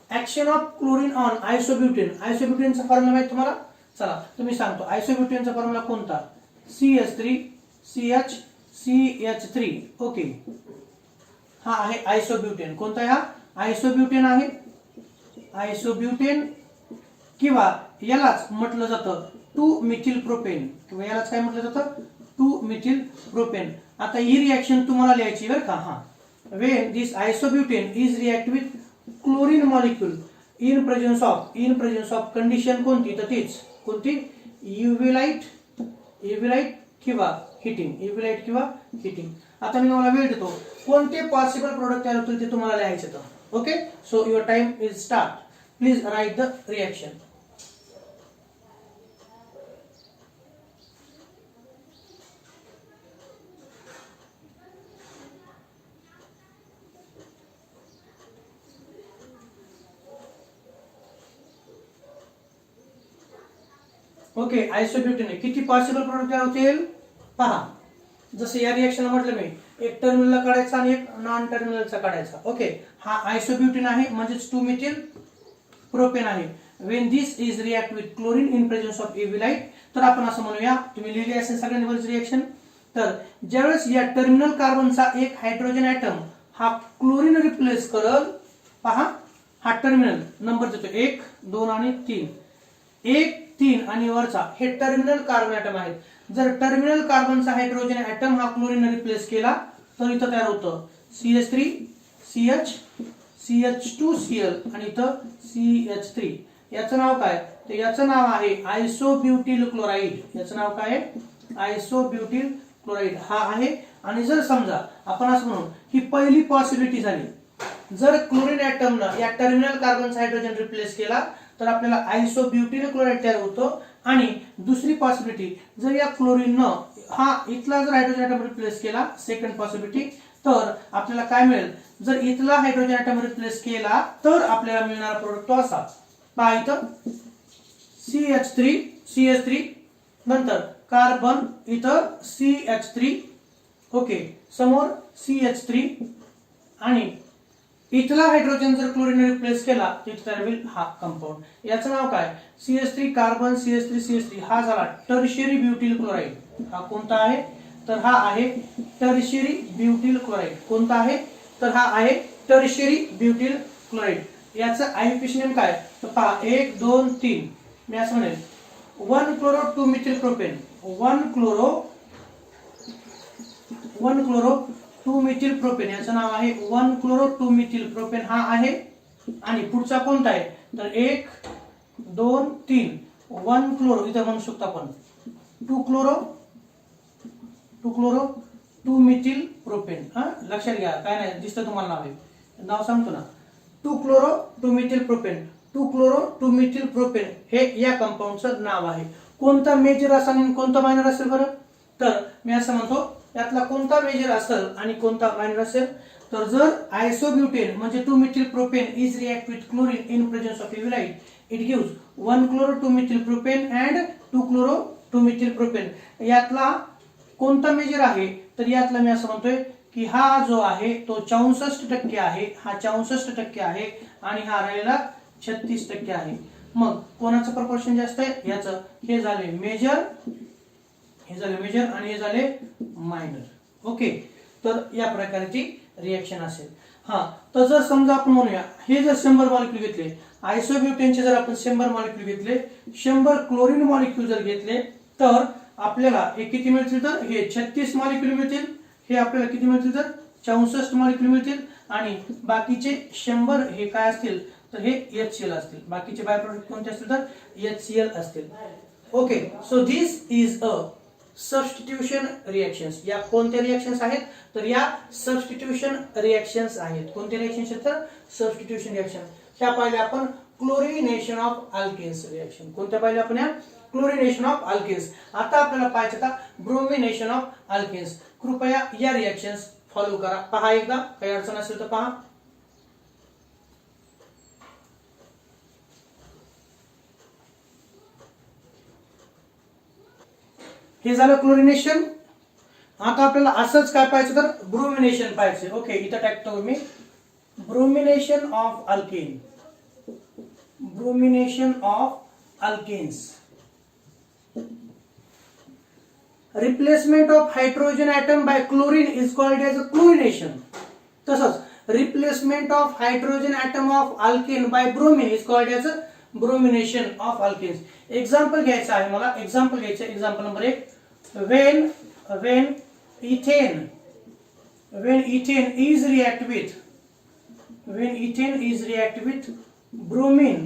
[SPEAKER 1] action of chlorine on isobutane. आयसोब्युटेनचा फॉर्म्युला माहिती तुम्हाला? चला तुम्ही सांगतो. आयसोब्युटेनचा फॉर्म्युला कोणता? CH3 CH3. ओके, हा आहे आयसोब्युटेन. कोणता आहे हा? आयसोब्युटेन आहे. आयसोब्युटेन किंवा यालाच म्हटलं जातं 2 मिथिल प्रोपेन किंवा यालाच काय म्हटलं जातं? 2 मिथिल प्रोपेन. आता ही रिएक्शन तुम्हाला लिहायची बरं का. हा, when this isobutane is react with chlorine molecule in presence of condition कोणती? तर तीच कोणती? UV लाईट किंवा हिटिंग. आता मी तुम्हाला वेळ देतो, कोणते पॉसिबल प्रोडक्ट तयार होतील ते तुम्हाला लिहायचे. तर okay, so your time is start. Please write the reaction. Okay, isobutane किती पॉसिबल प्रोडक्ट तयार होतील पहा. जसं या रिएक्शन म्हटलं मी, एक टर्मिनलला काढायचा आणि एक नॉन टर्मिनलचा काढायचा. ओके, हा आयसोब्युटेन आहे म्हणजेच 2 मेथिल प्रोपेन आहे. When this is react with chlorine in presence of UV light, तर आपण असं म्हणूया, तुम्ही लिहिली असेल सगळ्यांनी बरीच रिएक्शन. तर ज्यावेळेस या टर्मिनल कार्बनचा एक हायड्रोजन ॲटम हा क्लोरीन रिप्लेस करल, पहा हा टर्मिनल नंबर देतो 1 2 आणि 3, 1 3 आणि वरचा हे टर्मिनल कार्बन ॲटम आहेत. जर टर्मिनल कार्बनचा हायड्रोजन ॲटम हा क्लोरीन रिप्लेस केला तर इथं तयार होतं CH3 CH CH2Cl आणि इथं CH3. याचं नाव काय, तर याचं नाव आहे आयसोब्युटिल क्लोराईड. याचं नाव काय आहे, आयसोब्युटिल क्लोराईड हा आहे. आणि जर समजा आपण असं म्हणू ही पहिली पॉसिबिलिटी झाली, जर क्लोरीन ॲटमनं या टर्मिनल कार्बनचा हायड्रोजन रिप्लेस केला तर आपल्याला आयसोब्युटिल क्लोराईड तयार होतो. आणि दुसरी पॉसिबिलिटी, जर या क्लोरीननं हा इथला जर हायड्रोजन ॲटम रिप्लेस केला, सेकंड पॉसिबिलिटी, तर आपल्याला काय मिळेल, जर इथला हायड्रोजन ॲटम रिप्लेस केला तर आपल्याला मिळणारा प्रोडक्ट तो असा. पहा इथं CH3 नंतर कार्बन इथं CH3, ओके, समोर CH3 आणि इथला हायड्रोजन जर क्लोरीन रिप्लेस केला तर इथं होईल हा कंपाऊंड. याचं नाव काय, CH3 कार्बन CH3 हा झाला टर्शियरी ब्युटिल क्लोराईड. हा कोणता आहे, तर हा आहे टर्शियरी ब्युटिल क्लोराईड. कोणता आहे, तर हा आहे टर्शियरी ब्युटिल क्लोराईड. याचं आययुपीएसी नेम काय, तर पहा 1 2 3, मी असं म्हणेल 1 chloro 2 methyl propane, 1 chloro 2 methyl propane. याचं नाव आहे 1 क्लोरो 2 मिथिल प्रोपेन हा आहे. आणि पुढचा कोणता आहे, तर 1 2 3 1 क्लोरो, इथं म्हणू शकतो आपण 2 क्लोरो 2 मिथिल प्रोपेन. लक्षात घ्या, काय नाही दिसतं तुम्हाला नाव आहे, नाव सांगतो ना, 2 chloro 2 methyl propane. 2 chloro 2 methyl propane हे या कंपाऊंडचं नाव आहे. कोणता मेजर असेल आणि कोणता मायनर असेल बरं, तर मी असं म्हणतो यातला कोणता मेजर असेल आणि कोणता मायनर असेल, तर जर आयसोब्युटेन म्हणजे 2 methyl propane is react with chlorine in presence of UV light, it gives 1 chloro 2 methyl propane and 2 chloro 2 methyl propane. यातला कोणता मेजर आहे, तर यातला मी असं म्हणतोय की हा जो आहे तो 64% आहे, हा 64% आहे आणि हा राहिलेला 36% आहे. मग कोणाचं प्रपोर्शन जास्त आहे, याचं. हे झाले मेजर, हे झाले मेजर आणि हे झाले मायनर. ओके, तर या प्रकारची रिएक्शन असेल. हा, तर जर समजा आपण म्हणूया हे जर 100 मॉलिक्यूल घेतले, आयसोब्युटेनचे जर आपण 100 मॉलिक्यूल घेतले, 100 क्लोरीन मॉलिक्यूल जर घेतले, तर आपल्याला हे किती मिळतील, तर हे 36 मॉलिक्यूल मिळतील. हे आपल्याला किती मिळतील, तर 64 मॉलिक्यूल मिळतील. आणि बाकीचे 100 हे काय असतील, तर हे HCl असतील. बाकीचे बाय प्रोडक्ट कोणते असतील, तर HCl असतील. Okay, so this is a substitution reactions. या कोणत्या रिएक्शन्स आहेत, तर या सबस्टिट्यूशन रिएक्शन्स आहेत. कोणत्या रिएक्शन्स आहेत, तर सबस्टिट्यूशन रिएक्शन. ह्या पाहिल्या आपण क्लोरिनेशन ऑफ अल्केन्स रिएक्शन. कोणत्या पाहिल्या आपण, या क्लोरिनेशन ऑफ अल्केन्स. आता आपल्याला पाहायचं आता ब्रोमिनेशन ऑफ अल्केन्स. कृपया या रिएक्शन्स फॉलो करा. पहा एकदा, काही अडचण असेल तर पहा. हे झालं क्लोरिनेशन. आता आपल्याला असंच काय पाहायचं, तर ब्रोमिनेशन पाहायचं. ओके, इथं टाकतो मी bromination of alkane. Bromination of alkanes. Replacement of hydrogen atom by chlorine is called as a chlorination. तसंच replacement of hydrogen atom of alkane by bromine is called as a bromination of alkanes. Example घ्यायचं आहे मला, example घ्यायचं. Example number 1, when ethane is react with bromine,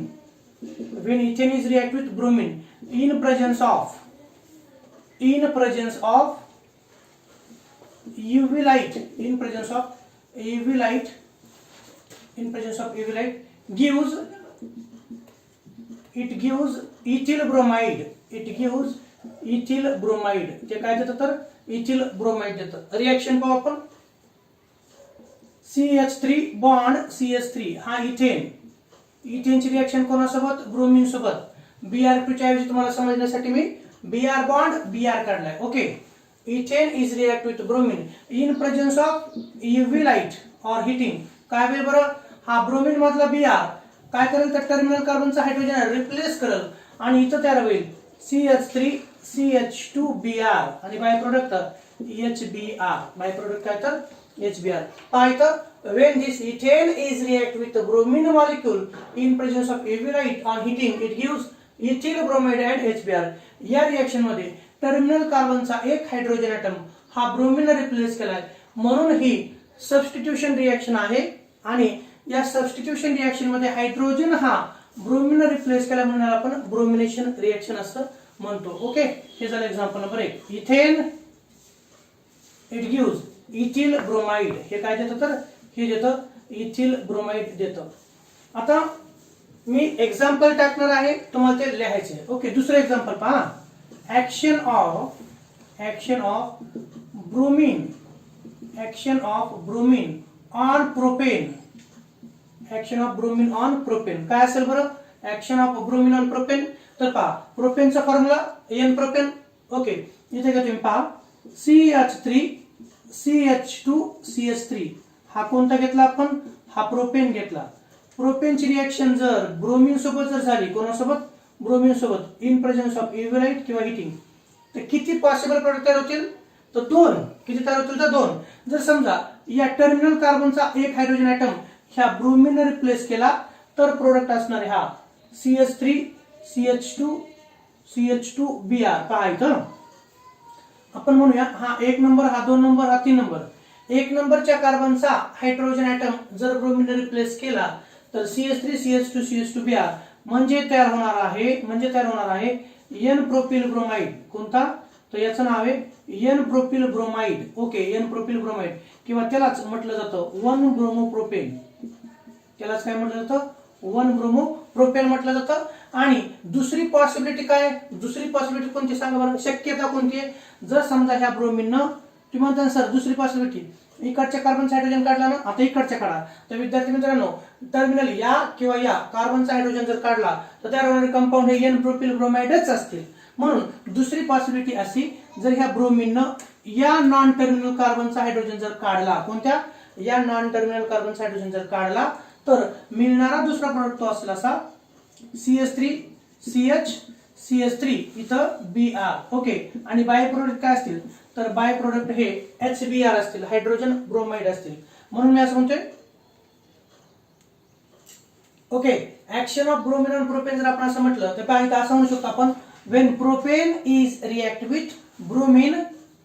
[SPEAKER 1] in presence of UV light, gives ethyl bromide. ते काय देतं, तर ethyl bromide देतं. Reaction पाहू आपण. CH3 बॉन्ड CH3 हा इथेनची रिएक्शन कोणासोबत, ब्रोमीन सोबत. Br2 च्या ऐवजी तुम्हाला समजण्यासाठी मी Br बॉन्ड Br काढलाय. Okay, ethane is react with bromine in presence of UV light or heating. काय होईल बरं, हा ब्रोमीन मधला Br काय करेल तर टर्मिनल कार्बनचा हायड्रोजन रिप्लेस करेल आणि इथं तयार होईल CH3CH2Br आणि by product HBr. By product काय तर HBr. पहा इथं, when this ethane is react with the bromine molecule in presence of UV light on heating it gives ethyl bromide and HBr. या रिएक्शन मध्ये टर्मिनल कार्बनचा एक hydrogen item हा bromine replace केलाय म्हणून ही सबस्टिट्यूशन रिएक्शन आहे आणि या सबस्टिट्यूशन रिएक्शन मध्ये हायड्रोजन हा ब्रोमीन रिप्लेस केला म्हणून आपण ब्रोमिनेशन रिएक्शन असं म्हणतो. ओके, हे झालं example number 1. Ethane it gives ethyl bromide. हे काय देतं तर हे देतं इथिल ब्रोमाइड देतं. आता मी एक्झाम्पल टाकणार आहे, तुम्हाला ते लिहायचे. ओके, दुसरं एक्झाम्पल पहा. Action of bromine on propane. Action of bromine on propane काय असेल बरं, action of bromine on propane. तर पहा, प्रोपेनचा फॉर्म्युला एन प्रोपेन. ओके, इथे का तुम्ही पहा CH3CH2CH3 हा कोणता घेतला आपण, हा प्रोपेन घेतला. प्रोपेनची रिएक्शन जर ब्रोमीन सोबत जर झाली, कोणासोबत, ब्रोमीन सोबत, in presence of UV light किंवा हिटिंग, तर किती पॉसिबल प्रोडक्ट तयार होतील, तर 2. किती तयार होतील तर 2. जर समजा या टर्मिनल कार्बनचा एक हायड्रोजन ॲटम ह्या ब्रोमीन रिप्लेस केला तर प्रोडक्ट असणार आहे हा CH3CH2CH2Br. पहा इथं आपण म्हणूया हा 1 नंबर, हा 2 नंबर, हा 3 नंबर. 1 नंबरच्या कार्बनचा हायड्रोजन ॲटम जर ब्रोमीन रिप्लेस केला तर CH3CH2CH2Br म्हणजे तयार होणार आहे N प्रोपिल ब्रोमाइड. कोणता, तर याचं नाव आहे N propyl bromide. Okay, N propyl bromide किंवा त्यालाच म्हटलं जातं 1 ब्रोमोप्रोपेन. त्यालाच काय म्हटलं जातं, 1 ब्रोमोप्रोपेन म्हटलं जातं. आणि दुसरी पॉसिबिलिटी काय, दुसरी पॉसिबिलिटी कोणती सांगा बरं, शक्यता कोणती आहे. जर समजा ह्या ब्रोमीननं, तुम्ही म्हणता सर दुसरी पॉसिबिलिटी, इकडच्या कार्बनचा हायड्रोजन काढला ना, आता इकडच्या काढा. तर विद्यार्थी मित्रांनो, टर्मिनल या किंवा या कार्बनचा हायड्रोजन जर काढला तर तयार होणारे कंपाऊंड हे N प्रोपिल ब्रोमाइडच असतील. म्हणून दुसरी पॉसिबिलिटी अशी, जर ह्या ब्रोमीननं या नॉन टर्मिनल कार्बनचा हायड्रोजन जर काढला, कोणत्या, या नॉन टर्मिनल कार्बनचा हायड्रोजन जर काढला तर मिळणारा दुसरा प्रोडक्ट तो असला असा CH3CH3 इथं Br. ओके, आणि बाय प्रोडक्ट काय असतील, तर बाय प्रोडक्ट हे HBr असतील, हायड्रोजन ब्रोमाइड असतील. म्हणून मी असं म्हणतोय, okay, action of bromine on propane जर आपण असं म्हटलं तर काय असं म्हणू शकतो आपण, when propane is react with bromine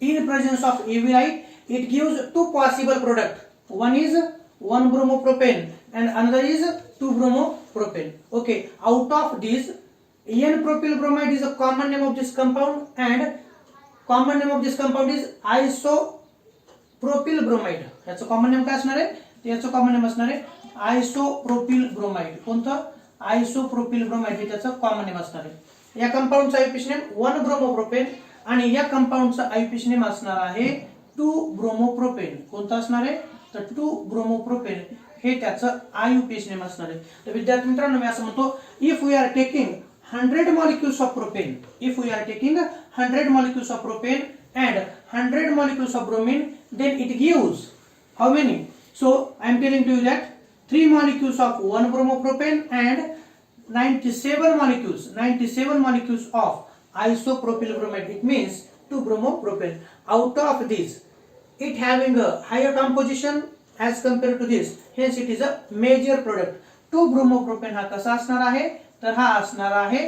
[SPEAKER 1] in presence of UV light it gives 2 possible product. One is 1 bromopropane and another is 2 bromopropane. Okay, out of these N-propyl bromide is a common name of this compound and common name of this compound is isopropyl bromide. याचं common name काय असणार आहे, याचं common name असणार आहे isopropyl bromide. कोणतं, isopropyl bromide हे त्याचं कॉमन नेम असणार आहे. या कंपाऊंडचा आयपीसी नेम 1 ब्रोमोप्रोपेन आणि या कंपाऊंडचा आयपीसी नेम असणार आहे 2 ब्रोमोप्रोपेन. कोणतं असणार आहे, तर 2 ब्रोमोप्रोपेन हे त्याचं आययुपीएच नेम असणार आहे. तर विद्यार्थी मित्रांनो, मी असं म्हणतो, if we are taking 100 molecules of propane, if we are taking 100 molecules of propane and 100 molecules of bromine, then it gives how many? So I am telling to you that 3 molecules of 1 bromopropane and 97 molecules of isopropyl bromide. It means 2 bromopropane. Out of these, it having a higher composition as compared to this, hence it is a major product. 2 bromopropane हा कसा असणार आहे, तर हा असणार आहे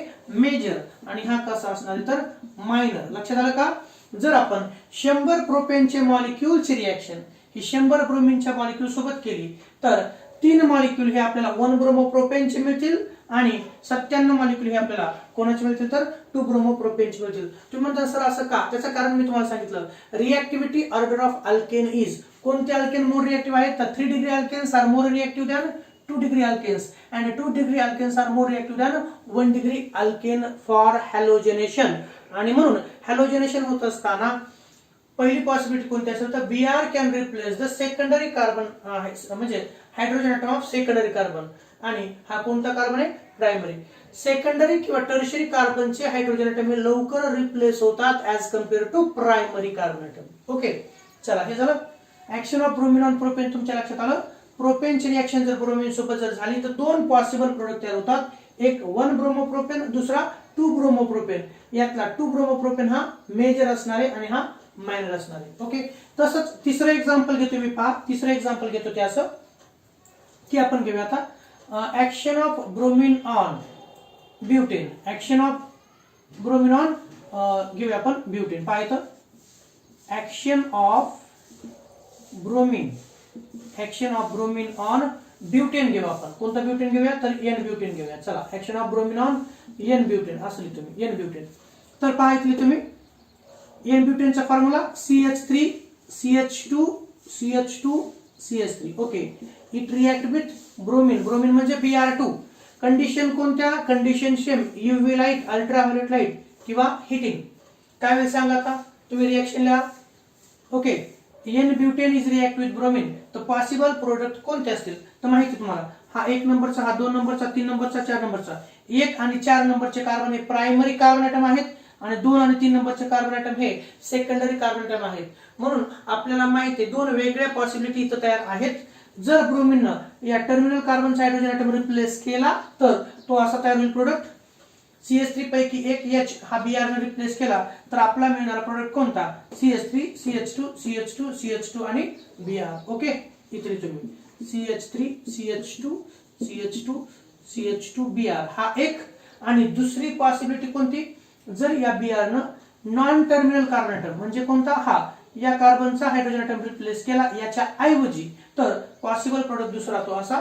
[SPEAKER 1] major आणि हा कसा असणार आहे तर मायनर. लक्षात आलं का. जर आपण 100 प्रोपेनचे मॉलिक्यूलची रिएक्शन ही 100 ब्रोमीनच्या मॉलिक्यूल सोबत केली तर 3 मॉलिक्यूल हे आपल्याला 1 ब्रोमोप्रोपेनचे मिळतील आणि 97 मॉलिक्यूल हे आपल्याला कोणाचे मिळतील तर 2 ब्रोमोप्रोपेनचे मिळतील. तुम्ही म्हणता सर असं का, त्याचं कारण मी तुम्हाला सांगितलं. Reactivity order of alkane is, कोणते अल्केन मोर रिएक्टिव्ह आहेत तर 3 degree alkanes are more reactive than 2 degree alkanes and 2 degree alkanes are more reactive than 1 degree alkane for halogenation. आणि म्हणून हॅलोजनेशन होत असताना पहिली पॉसिबिलिटी कोणती असेल तर Br can replace the secondary carbon म्हणजे hydrogen atom of secondary carbon. आणि हा कोणता कार्बन आहे, प्रायमरी. सेकंडरी किंवा टर्शरी कार्बनचे हायड्रोजन ऍटम हे लवकर रिप्लेस होतात as compare to primary carbon atom. Okay, चला हे झालं action of bromine on propane. तुमच्या लक्षात आलं, प्रोपेनची रिएक्शन जर ब्रोमीन सोबत जर झाली तर दोन पॉसिबल प्रोडक्ट तयार होतात, एक 1 ब्रोमोप्रोपेन, दुसरा 2 ब्रोमोप्रोपेन. यातला 2 ब्रोमोप्रोपेन हा मेजर असणार आहे आणि हा मायनर असणार आहे. ओके, तसंच तिसरं एक्झाम्पल घेतो मी. पहा, तिसरं एक्झाम्पल घेतो ते असं की आपण घेऊया आता action of bromine on butane. Action of bromine on घेऊया आपण ब्युटेन. पहा इथं action of bromine, action of bromine on butane घेऊ आपण. कोणता ब्युटेन घेऊया, तर एन ब्युटेन घेऊया. चला, action of bromine on N butane असं लिहितो मी, एन ब्युटेन. तर पहा इथले तुम्ही एन ब्युटेनचा formula CH3 CH2 CH2 CH3. Okay, it react with bromine. Bromine म्हणजे Br2. कंडिशन कोणत्या, condition same, UV light, ultraviolet light किंवा हिटिंग. काय वेळ सांगा आता तुम्ही रिएक्शन लिहा. Okay, N butane is react with bromine. तर पॉसिबल प्रोडक्ट कोणते असतील तर माहिती तुम्हाला, हा 1 नंबरचा, हा 2 नंबरचा, 3 नंबरचा, 4 नंबरचा. 1 आणि 4 नंबरचे कार्बन हे प्रायमरी कार्बन ऍटम आहेत आणि 2 आणि 3 नंबरचे कार्बन ऍटम हे सेकंडरी कार्बन ऍटम आहेत. म्हणून आपल्याला माहिती आहे दोन वेगळ्या पॉसिबिलिटी इथं तयार आहेत. जर ब्रोमीननं या टर्मिनल कार्बनचा हायड्रोजन ऍटम रिप्लेस केला तर तो असा तयार होईल प्रोडक्ट. CH3 पैकी एक H हा Br ने रिप्लेस केला तर आपला मिळणारा प्रोडक्ट कोणता, CH3 CH2 CH2 CH2 आणि Br. ओके, इथे तुम्ही CH3 CH2 CH2 CH2 Br हा एक. आणि दुसरी पॉसिबिलिटी कोणती, जर या Br न नॉन टर्मिनल कार्बन ऍटम म्हणजे कोणता, हा या कार्बनचा हायड्रोजन ऍटम रिप्लेस केला याच्या ऐवजी, तर पॉसिबल प्रोडक्ट दुसरा तो असा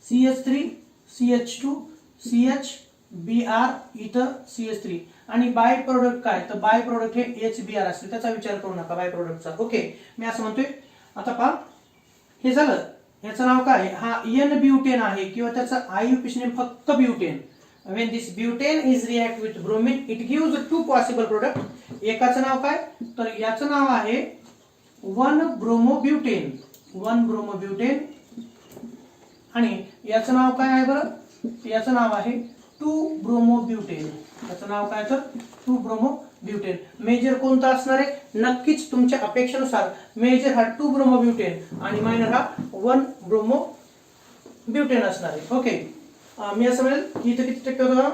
[SPEAKER 1] CH3 CH2 CH Br इथं CH3. आणि बाय प्रोडक्ट काय, तर बाय प्रोडक्ट हे HBr असते, त्याचा विचार करू नका बाय प्रोडक्टचा. ओके, मी असं म्हणतोय. आता पहा, हे झालं, याचं नाव काय, हा एन ब्युटेन आहे किंवा त्याचा IUPAC नेम फक्त butane. When this butane is react with bromine, it gives two possible product. एकाचं नाव काय, तर याचं नाव आहे 1 ब्रोमोब्युटेन, 1 ब्रोमोब्युटेन. आणि याचं नाव काय आहे बरं, याचं नाव आहे 2 ब्रोमोब्युटेन. याचं नाव काय, तर 2 ब्रोमोब्युटेन. मेजर कोणता असणार आहे, नक्कीच तुमच्या अपेक्षेनुसार मेजर हा 2 ब्रोमोब्युटेन आणि मायनर हा 1 ब्रोमोब्युटेन असणार आहे. ओके, मी असं म्हणेल की इथं किती टक्के होता,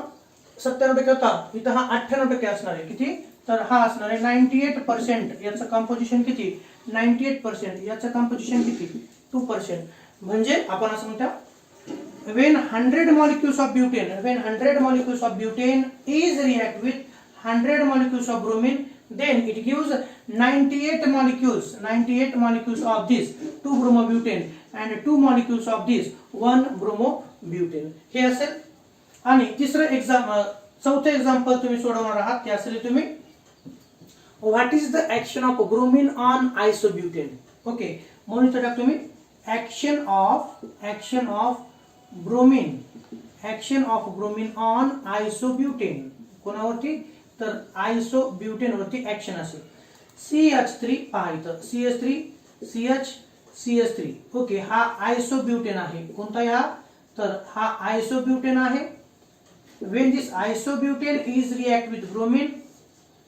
[SPEAKER 1] 97% होता, इथं हा 98% असणार आहे. किती, तर हा असणार आहे 98%. याचं कंपोजिशन किती, 98%. याचं कंपोजिशन किती, 2%. म्हणजे आपण असं म्हणतो, when 100 molecules of butane, when 100 molecules of butane is react with 100 molecules of bromine, then it gives 98 molecules of this 2 bromobutane and 2 molecules of this 1 bromobutane. हे असेल. आणि तिसरं चौथं एक्झाम्पल तुम्ही सोडवणार आहात ते असेल तुम्ही, what is the action of bromine on isobutane. Okay, म्हणून इथं टाक तुम्ही action of bromine on isobutane. कोणावरती, तर आयसोब्युटेन वरती ऍक्शन असेल. CH3 पहा इथं CH3 CH3. ओके, हा आयसोब्युटेन आहे. कोणता हा, तर हा आयसोब्युटेन आहे. when this isobutane is react with bromine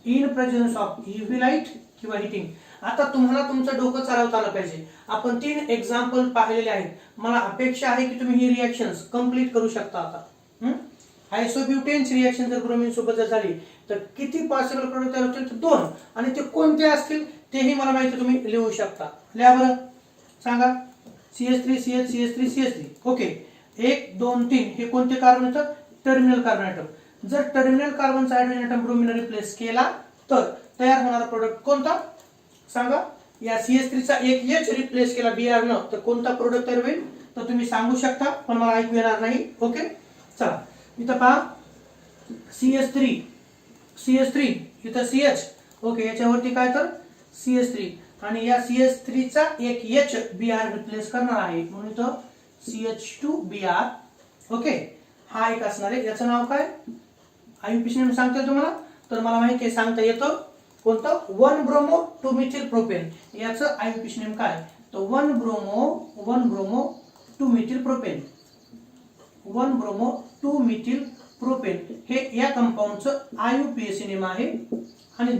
[SPEAKER 1] in presence of UV light किंवा हिटिंग. आता तुम्हाला तुमचं डोकं चालवता आलं पाहिजे. आपण 3 एक्झाम्पल पाहिलेले आहेत. मला अपेक्षा आहे की तुम्ही ही रिएक्शन्स कंप्लीट करू शकता. आता आयसोब्युटेनची रिएक्शन जर ब्रोमीन सोबत जर झाली तर किती पॉसिबल प्रोडक्ट तयार होतील, तर 2. आणि ते कोणते असतील तेही मला माहिती, तुम्ही लिहू शकता. लिहा बरं, सांगा. CH3 CH CH3 CH3. Okay, 1 2 3 हे कोणते कार्बन येतात, टर्मिनल कार्बन ऍटम. जर टर्मिनल कार्बनचा हायड्रोजन ऍटम ब्रोमीन रिप्लेस केला तर तयार होणारा प्रोडक्ट कोणता, सांगा. या CH3 चा एक H रिप्लेस केला Br न, तर कोणता प्रोडक्ट तयार होईल, तर तुम्ही सांगू शकता पण मला ऐकू येणार नाही. ओके, चला इथं पहा CH3 इथं CH. ओके, याच्यावरती काय, तर CH3. आणि या CH3 चा एक H Br रिप्लेस करणार आहे म्हणून इथं CH2 Br. ओके, हा एक असणार आहे. याचं नाव काय, IUPAC नेम सांगता तुम्हाला, तर मला माहिती आहे सांगता येतं. कोणतं, 1 ब्रोमो 2 मिथिल प्रोपेन. याचं IUPAC नेम काय, तर 1 bromo 2 methyl propane, 1 bromo 2 methyl propane हे या कंपाऊंडचं IUPAC नेम आहे. आणि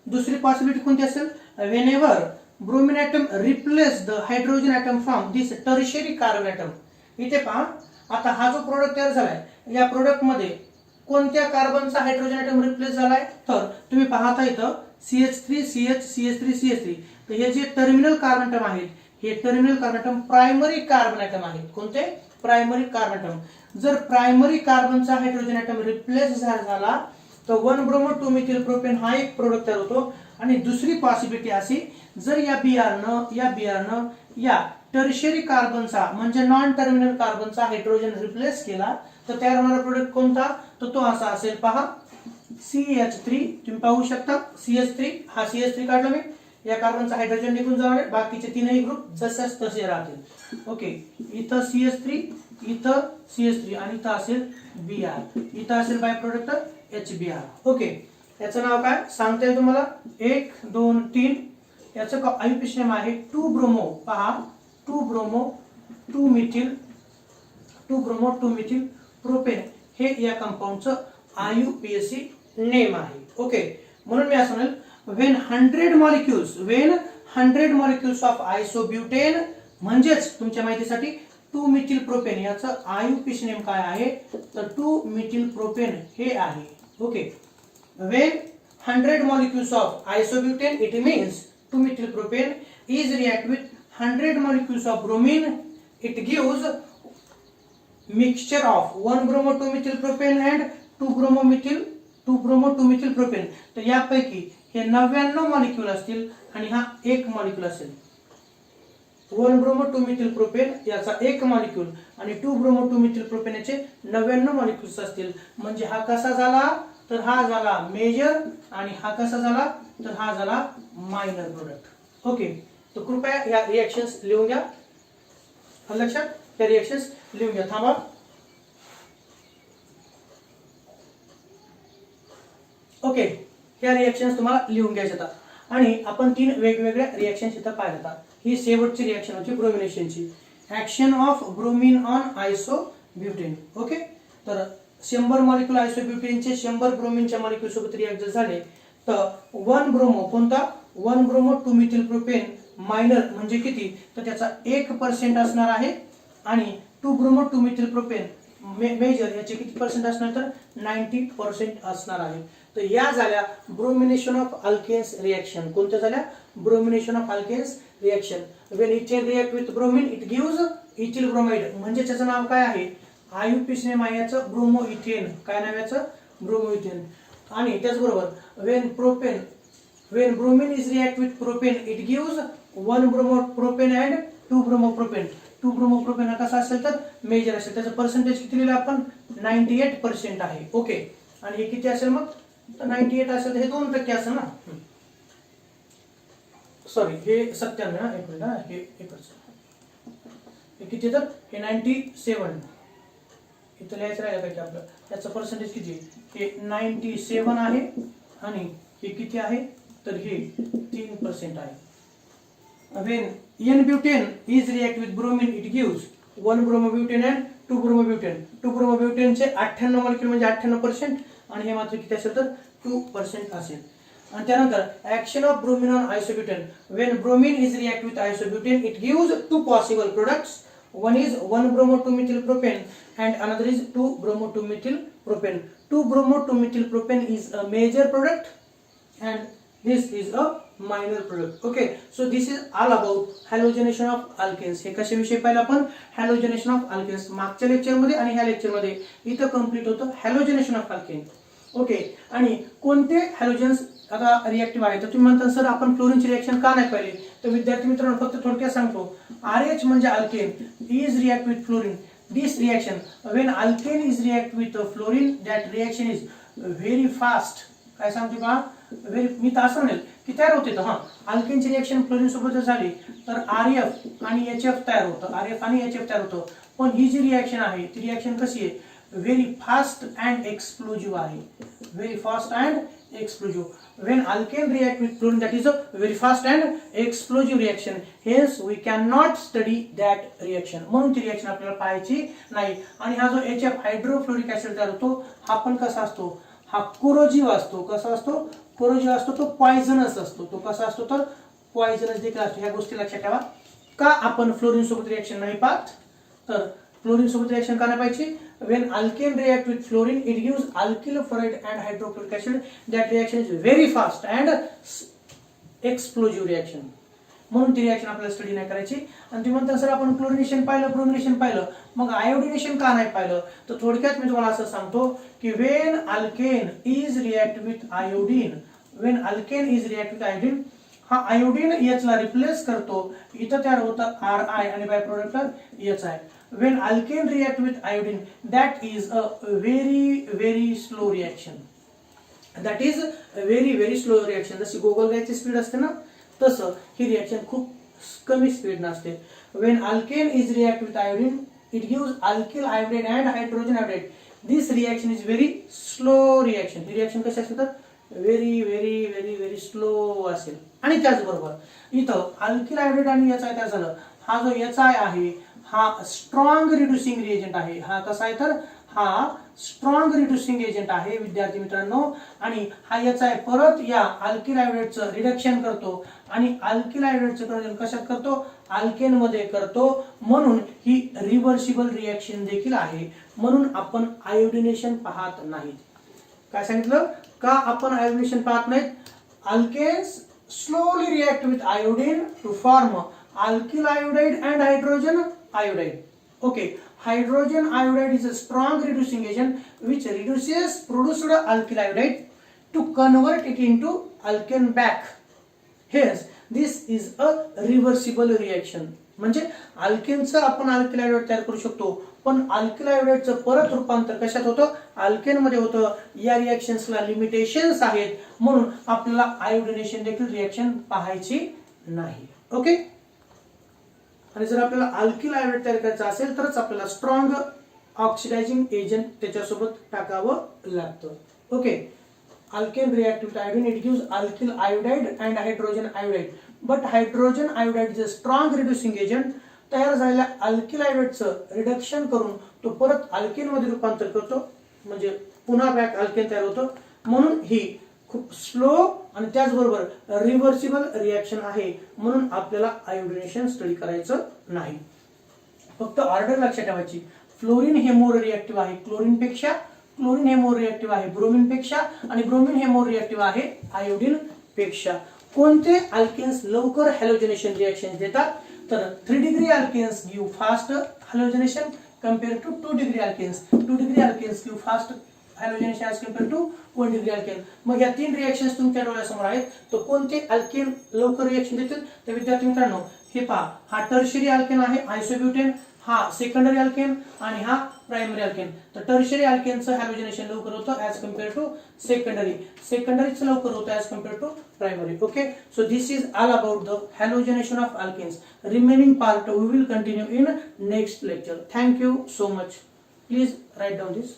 [SPEAKER 1] दुसरी पॉसिबिलिटी कोणती असेल, whenever bromine atom replace the hydrogen atom from this tertiary carbon atom. इथे पहा, आता हा जो प्रोडक्ट तयार झालाय या प्रोडक्ट मध्ये कोणत्या कार्बनचा हायड्रोजन ॲटम रिप्लेस झालाय, तर तुम्ही पाहता इथं CH3 CH CH3 CH3. तर हे जे टर्मिनल कार्बन ॲटम आहेत हे terminal carbon atom primary carbon atom आहेत. कोणते? Primary carbon atom. जर प्रायमरी कार्बनचा हायड्रोजन ॲटम रिप्लेस झाला तर 1 ब्रोमो 2 मिथिल प्रोपेन हा एक प्रोडक्ट तयार होतो. आणि दुसरी पॉसिबिलिटी अशी, जर या बियारनं या टर्शियरी कार्बनचा म्हणजे नॉन टर्मिनल कार्बनचा हायड्रोजन रिप्लेस केला तर तयार होणारा प्रोडक्ट कोणता, तर तो असा असेल. पहा CH3, तुम्ही पाहू शकता CH3, हा CH3 काढला मी, या कार्बनचा हायड्रोजन निघून जाणार आहे, बाकीचे तीनही ग्रुप जसेच तसे राहतील. ओके, इथं CH3, इथं CH3 आणि इथं असेल Br, इथं असेल बाय प्रोडक्ट HBr. ओके, याचं नाव काय सांगता येईल तुम्हाला, 1 2 3. याचं IUPAC नेम आहे 2 ब्रोमो. पहा 2 ब्रोमो 2 मिथिल प्रोपेन हे या कंपाऊंडचं IUPAC नेम आहे. ओके, म्हणून मी असं म्हणेल when 100 molecules of isobutane, म्हणजेच तुमच्या माहितीसाठी 2 मिथिल प्रोपेन याचं IUPAC नेम काय आहे, तर 2 मिथिल प्रोपेन हे आहे. Okay, when 100 molecules of isobutane, it means 2 methyl propane is react with 100 molecules of bromine, it gives mixture of 1 bromo 2 methyl propane and 2 bromo 2 methyl propane. तर यापैकी हे 99 molecule असतील आणि हा एक मॉलिक्यूल असेल. 1 ब्रोमो 2 मिथिल प्रोपेन याचा एक मॉलिक्यूल आणि 2 ब्रोमो 2 मिथिल प्रोपेन याचे 99 मॉलिक्यूल्स असतील. म्हणजे हा कसा झाला, तर हा झाला मेजर आणि हा कसा झाला, तर हा झाला मायनर प्रोडक्ट. ओके, तर कृपया या रिएक्शन्स लिहून घ्या. लक्षात, या रिएक्शन्स लिहून घ्या. थांबा. ओके, या रिएक्शन्स तुम्हाला लिहून घ्यायच्या आता. आणि आपण 3 वेगवेगळ्या रिएक्शन्स इथं पाहिल्या. ही शेवटची रिएक्शन होती ब्रोमिनेशनची, action of bromine on isobutane. Okay, तर 100 मॉलिक्यूल आयसोब्युटेनचे 100 ब्रोमीनच्या मॉलिक्यूल सोबत रिएक्ट झाले तर 1 ब्रोमो, कोणता 1 ब्रोमो 2 मिथिल प्रोपेन मायनर म्हणजे किती, तर त्याचा 1% असणार आहे. आणि 2 ब्रोमो 2 मिथिल प्रोपेन मेजर याचे किती पर्सेंट असणार, तर 90% असणार आहे. तर या झाल्या ब्रोमिनेशन ऑफ अल्केन्स रिएक्शन. कोणत्या झाल्या, bromination of alkanes reaction. When ethane react with bromine it gives ethyl bromide, म्हणजे त्याचं नाव काय आहे, IUPAC नेम आहे याचं ब्रोमो इथेन. काय नाव याचं, ब्रोमो इथेन. आणि त्याचबरोबर when bromine is react with propane it gives 1 bromo propane and 2 bromo propane. 2 bromo propane हा कसा असेल, तर मेजर असेल. त्याचं पर्सेंटेज किती लिहिलं आपण, 98% आहे. ओके, आणि हे किती असेल मग, तर 98 असेल तर हे 2% असेल ना. सॉरी, हे 97. एक मिनिट, हे किती, तर हे 97. इथं लिहायचं राहिलं पाहिजे आपलं. त्याचं पर्सेंटेज किती, हे 97 आहे. आणि हे किती आहे, तर हे 3% आहे. When N-butane is react with bromine it gives 1 bromobutane and 2 bromobutane. 2 bromobutane चे 98 मॉलिक्यूल म्हणजे 98% आणि हे मात्र किती असेल, तर 2% असेल. आणि त्यानंतर action of bromine on isobutane. When bromine is react with isobutane it gives 2 possible products. One is 1 bromo 2 methyl propane and another is 2 bromo 2 methyl propane. 2 bromo 2 methyl propane is a major product and this is a minor product. Okay, so this is all about halogenation of alkanes. हे कशाविषयी पाहिलं आपण, halogenation of alkanes. मागच्या lecture मध्ये आणि ह्या lecture मध्ये इथं complete होतं halogenation of alkane. ओके, आणि कोणते हॅलोजन्स आता रिएक्टिव्ह आहे, तर तुम्ही म्हणता सर आपण फ्लोरीनची रिएक्शन का नाही पाहिली, तर विद्यार्थी मित्रांनो फक्त थोडक्यात सांगतो. RH म्हणजे alkane is react with fluorine. This reaction when alkane is react with fluorine that reaction is very fast. काय सांगते पहा, मी तर असं म्हणेल की तयार होते. तर अल्केनची रिएक्शन फ्लोरीन सोबत झाली तर RF आणि HF तयार होतं, RF आणि HF तयार होतं. पण ही जी रिएक्शन आहे ती रिएक्शन कशी आहे, व्हेरी फास्ट अँड एक्सप्लोजिव्ह आहे. Very fast and explosive. When alkane react with fluorine, that is a very fast and explosive reaction. Hence we cannot study that reaction. म्हणून ती रिएक्शन आपल्याला पाहायची नाही. आणि हा जो HF हायड्रोफ्लोरिक ऍसिड तयार होतो हा पण कसा असतो, हा कोरोजिव्ह असतो. कसा असतो, कोरोजिव्ह असतो. तो पॉइझनस असतो. तो कसा असतो तर पॉइझनस देखील असतो. ह्या गोष्टी लक्षात ठेवा. का आपण फ्लोरीन सोबत रिएक्शन नाही पाहत, तर फ्लोरीन सोबत रिएक्शन का नाही पाहिजे. When alkane react with fluorine, it gives alkyl fluoride and hydrofluoric acid. That reaction is very fast and explosive reaction. म्हणून ती रिएक्शन आपल्याला स्टडी नाही करायची. आणि तुम्ही म्हणता सर आपण क्लोरिनेशन पाहिलं, ब्रोमिनेशन पाहिलं, मग आयोडिनेशन का नाही पाहिलं, तर थोडक्यात मी तुम्हाला असं सांगतो की when alkane is react with iodine, when alkane is react with iodine, हा आयोडीन H ला रिप्लेस करतो. इथं तयार होतं Ri आणि by product H. When alkane react with iodine, that is a very slow reaction. That is a very slow reaction. जशी गोगलगायची speed असते ना, तसं ही रिएक्शन खूप कमी स्पीड नसते. When alkane is react with iodine, it gives alkyl iodide and hydrogen iodide. This reaction is very slow reaction. He reaction कशी असते तर very स्लो असेल. आणि त्याचबरोबर इथं अल्किल आयोडाइड आणि HI काय झालं, हा जो HI आहे हा स्ट्रॉंग रिड्युसिंग रिएजंट आहे. हा कसा आहे तर हा स्ट्रॉंग रिड्युसिंग एजंट आहे विद्यार्थी मित्रांनो. आणि हा HI परत या अल्किल आयोडाइडचं रिडक्शन करतो. आणि अल्किल आयोडाइडचं रिडक्शन कशात करतो, अल्केन मध्ये करतो. म्हणून ही रिव्हर्सिबल रिएक्शन देखील आहे. म्हणून आपण आयोडिनेशन पाहत नाहीत. काय सांगितलं, का आपण आयोडिनेशन पाहत नाहीत. Alkanes slowly react with iodine to form alkyl iodide and hydrogen iodide. Okay, hydrogen iodide is a strong reducing agent which reduces produced alkyl iodide to convert it into alkane back. Hence this is a reversible reaction. म्हणजे अल्केनचं आपण alkyl iodide तयार करू शकतो, पण alkyl आयोडाइडचं परत रूपांतर कशात होतं, अल्केन मध्ये होतं. या रिएक्शन्सला लिमिटेशन्स आहेत. म्हणून आपल्याला आयोडिनेशन देखील रिएक्शन पाहायची नाही. ओके. आणि जर आपल्याला अल्किल आयोडाइड तयार करायचं असेल तरच आपल्याला स्ट्रॉंग ऑक्सिडायझिंग एजंट त्याच्यासोबत टाकावं लागतं. Okay. Alkane react with iodine, it gives alkyl iodide and hydrogen iodide. But hydrogen iodide is a strong reducing agent. तयार झालेल्या अल्किल आयोडाइडचं रिडक्शन करून तो परत अल्केन मध्ये रूपांतर करतो. म्हणजे पुन्हा बॅक अल्केन तयार होतं. म्हणून ही खूप स्लो आणि त्याचबरोबर रिव्हर्सिबल रिएक्शन आहे. म्हणून आपल्याला आयोडिनेशन स्टडी करायचं नाही. फक्त ऑर्डर लक्षात ठेवायची. फ्लोरीन हे मोर रिएक्टिव्ह आहे क्लोरीन पेक्षा, क्लोरीन हे मोर रिएक्टिव्ह आहे ब्रोमिन पेक्षा, आणि ब्रोमिन हे मोर रिएक्टिव्ह आहे आयोडीन पेक्षा. कोणते अल्केन्स लवकर हॅलोजनेशन रिएक्शन देतात, तर 3 degree alkanes give fast halogenation compare to 2 degree alkanes. 2 degree alkanes give fast halogenation as compare to 1 degree alkane. मग या 3 रिएक्शन्स तुमच्या डोळ्यासमोर आहेत. तर कोणते अल्केन लवकर रिएक्शन देतील तर विद्यार्थी मित्रांनो हे पहा. हा टर्शियरी अल्केन आहे आयसोब्युटेन, हा सेकंडरी अल्केन आणि हा प्रायमरी अल्केन. तर टर्शियरी अल्केनचं हॅलोजनेशन लवकर होतं ॲज कम्पेअर टू सेकंडरी, सेकंडरीचं लवकर होतं as compare to primary. Okay. So this is all about the halogenation of alkanes. Remaining part we will continue in next lecture. Thank you so much. Please write down this.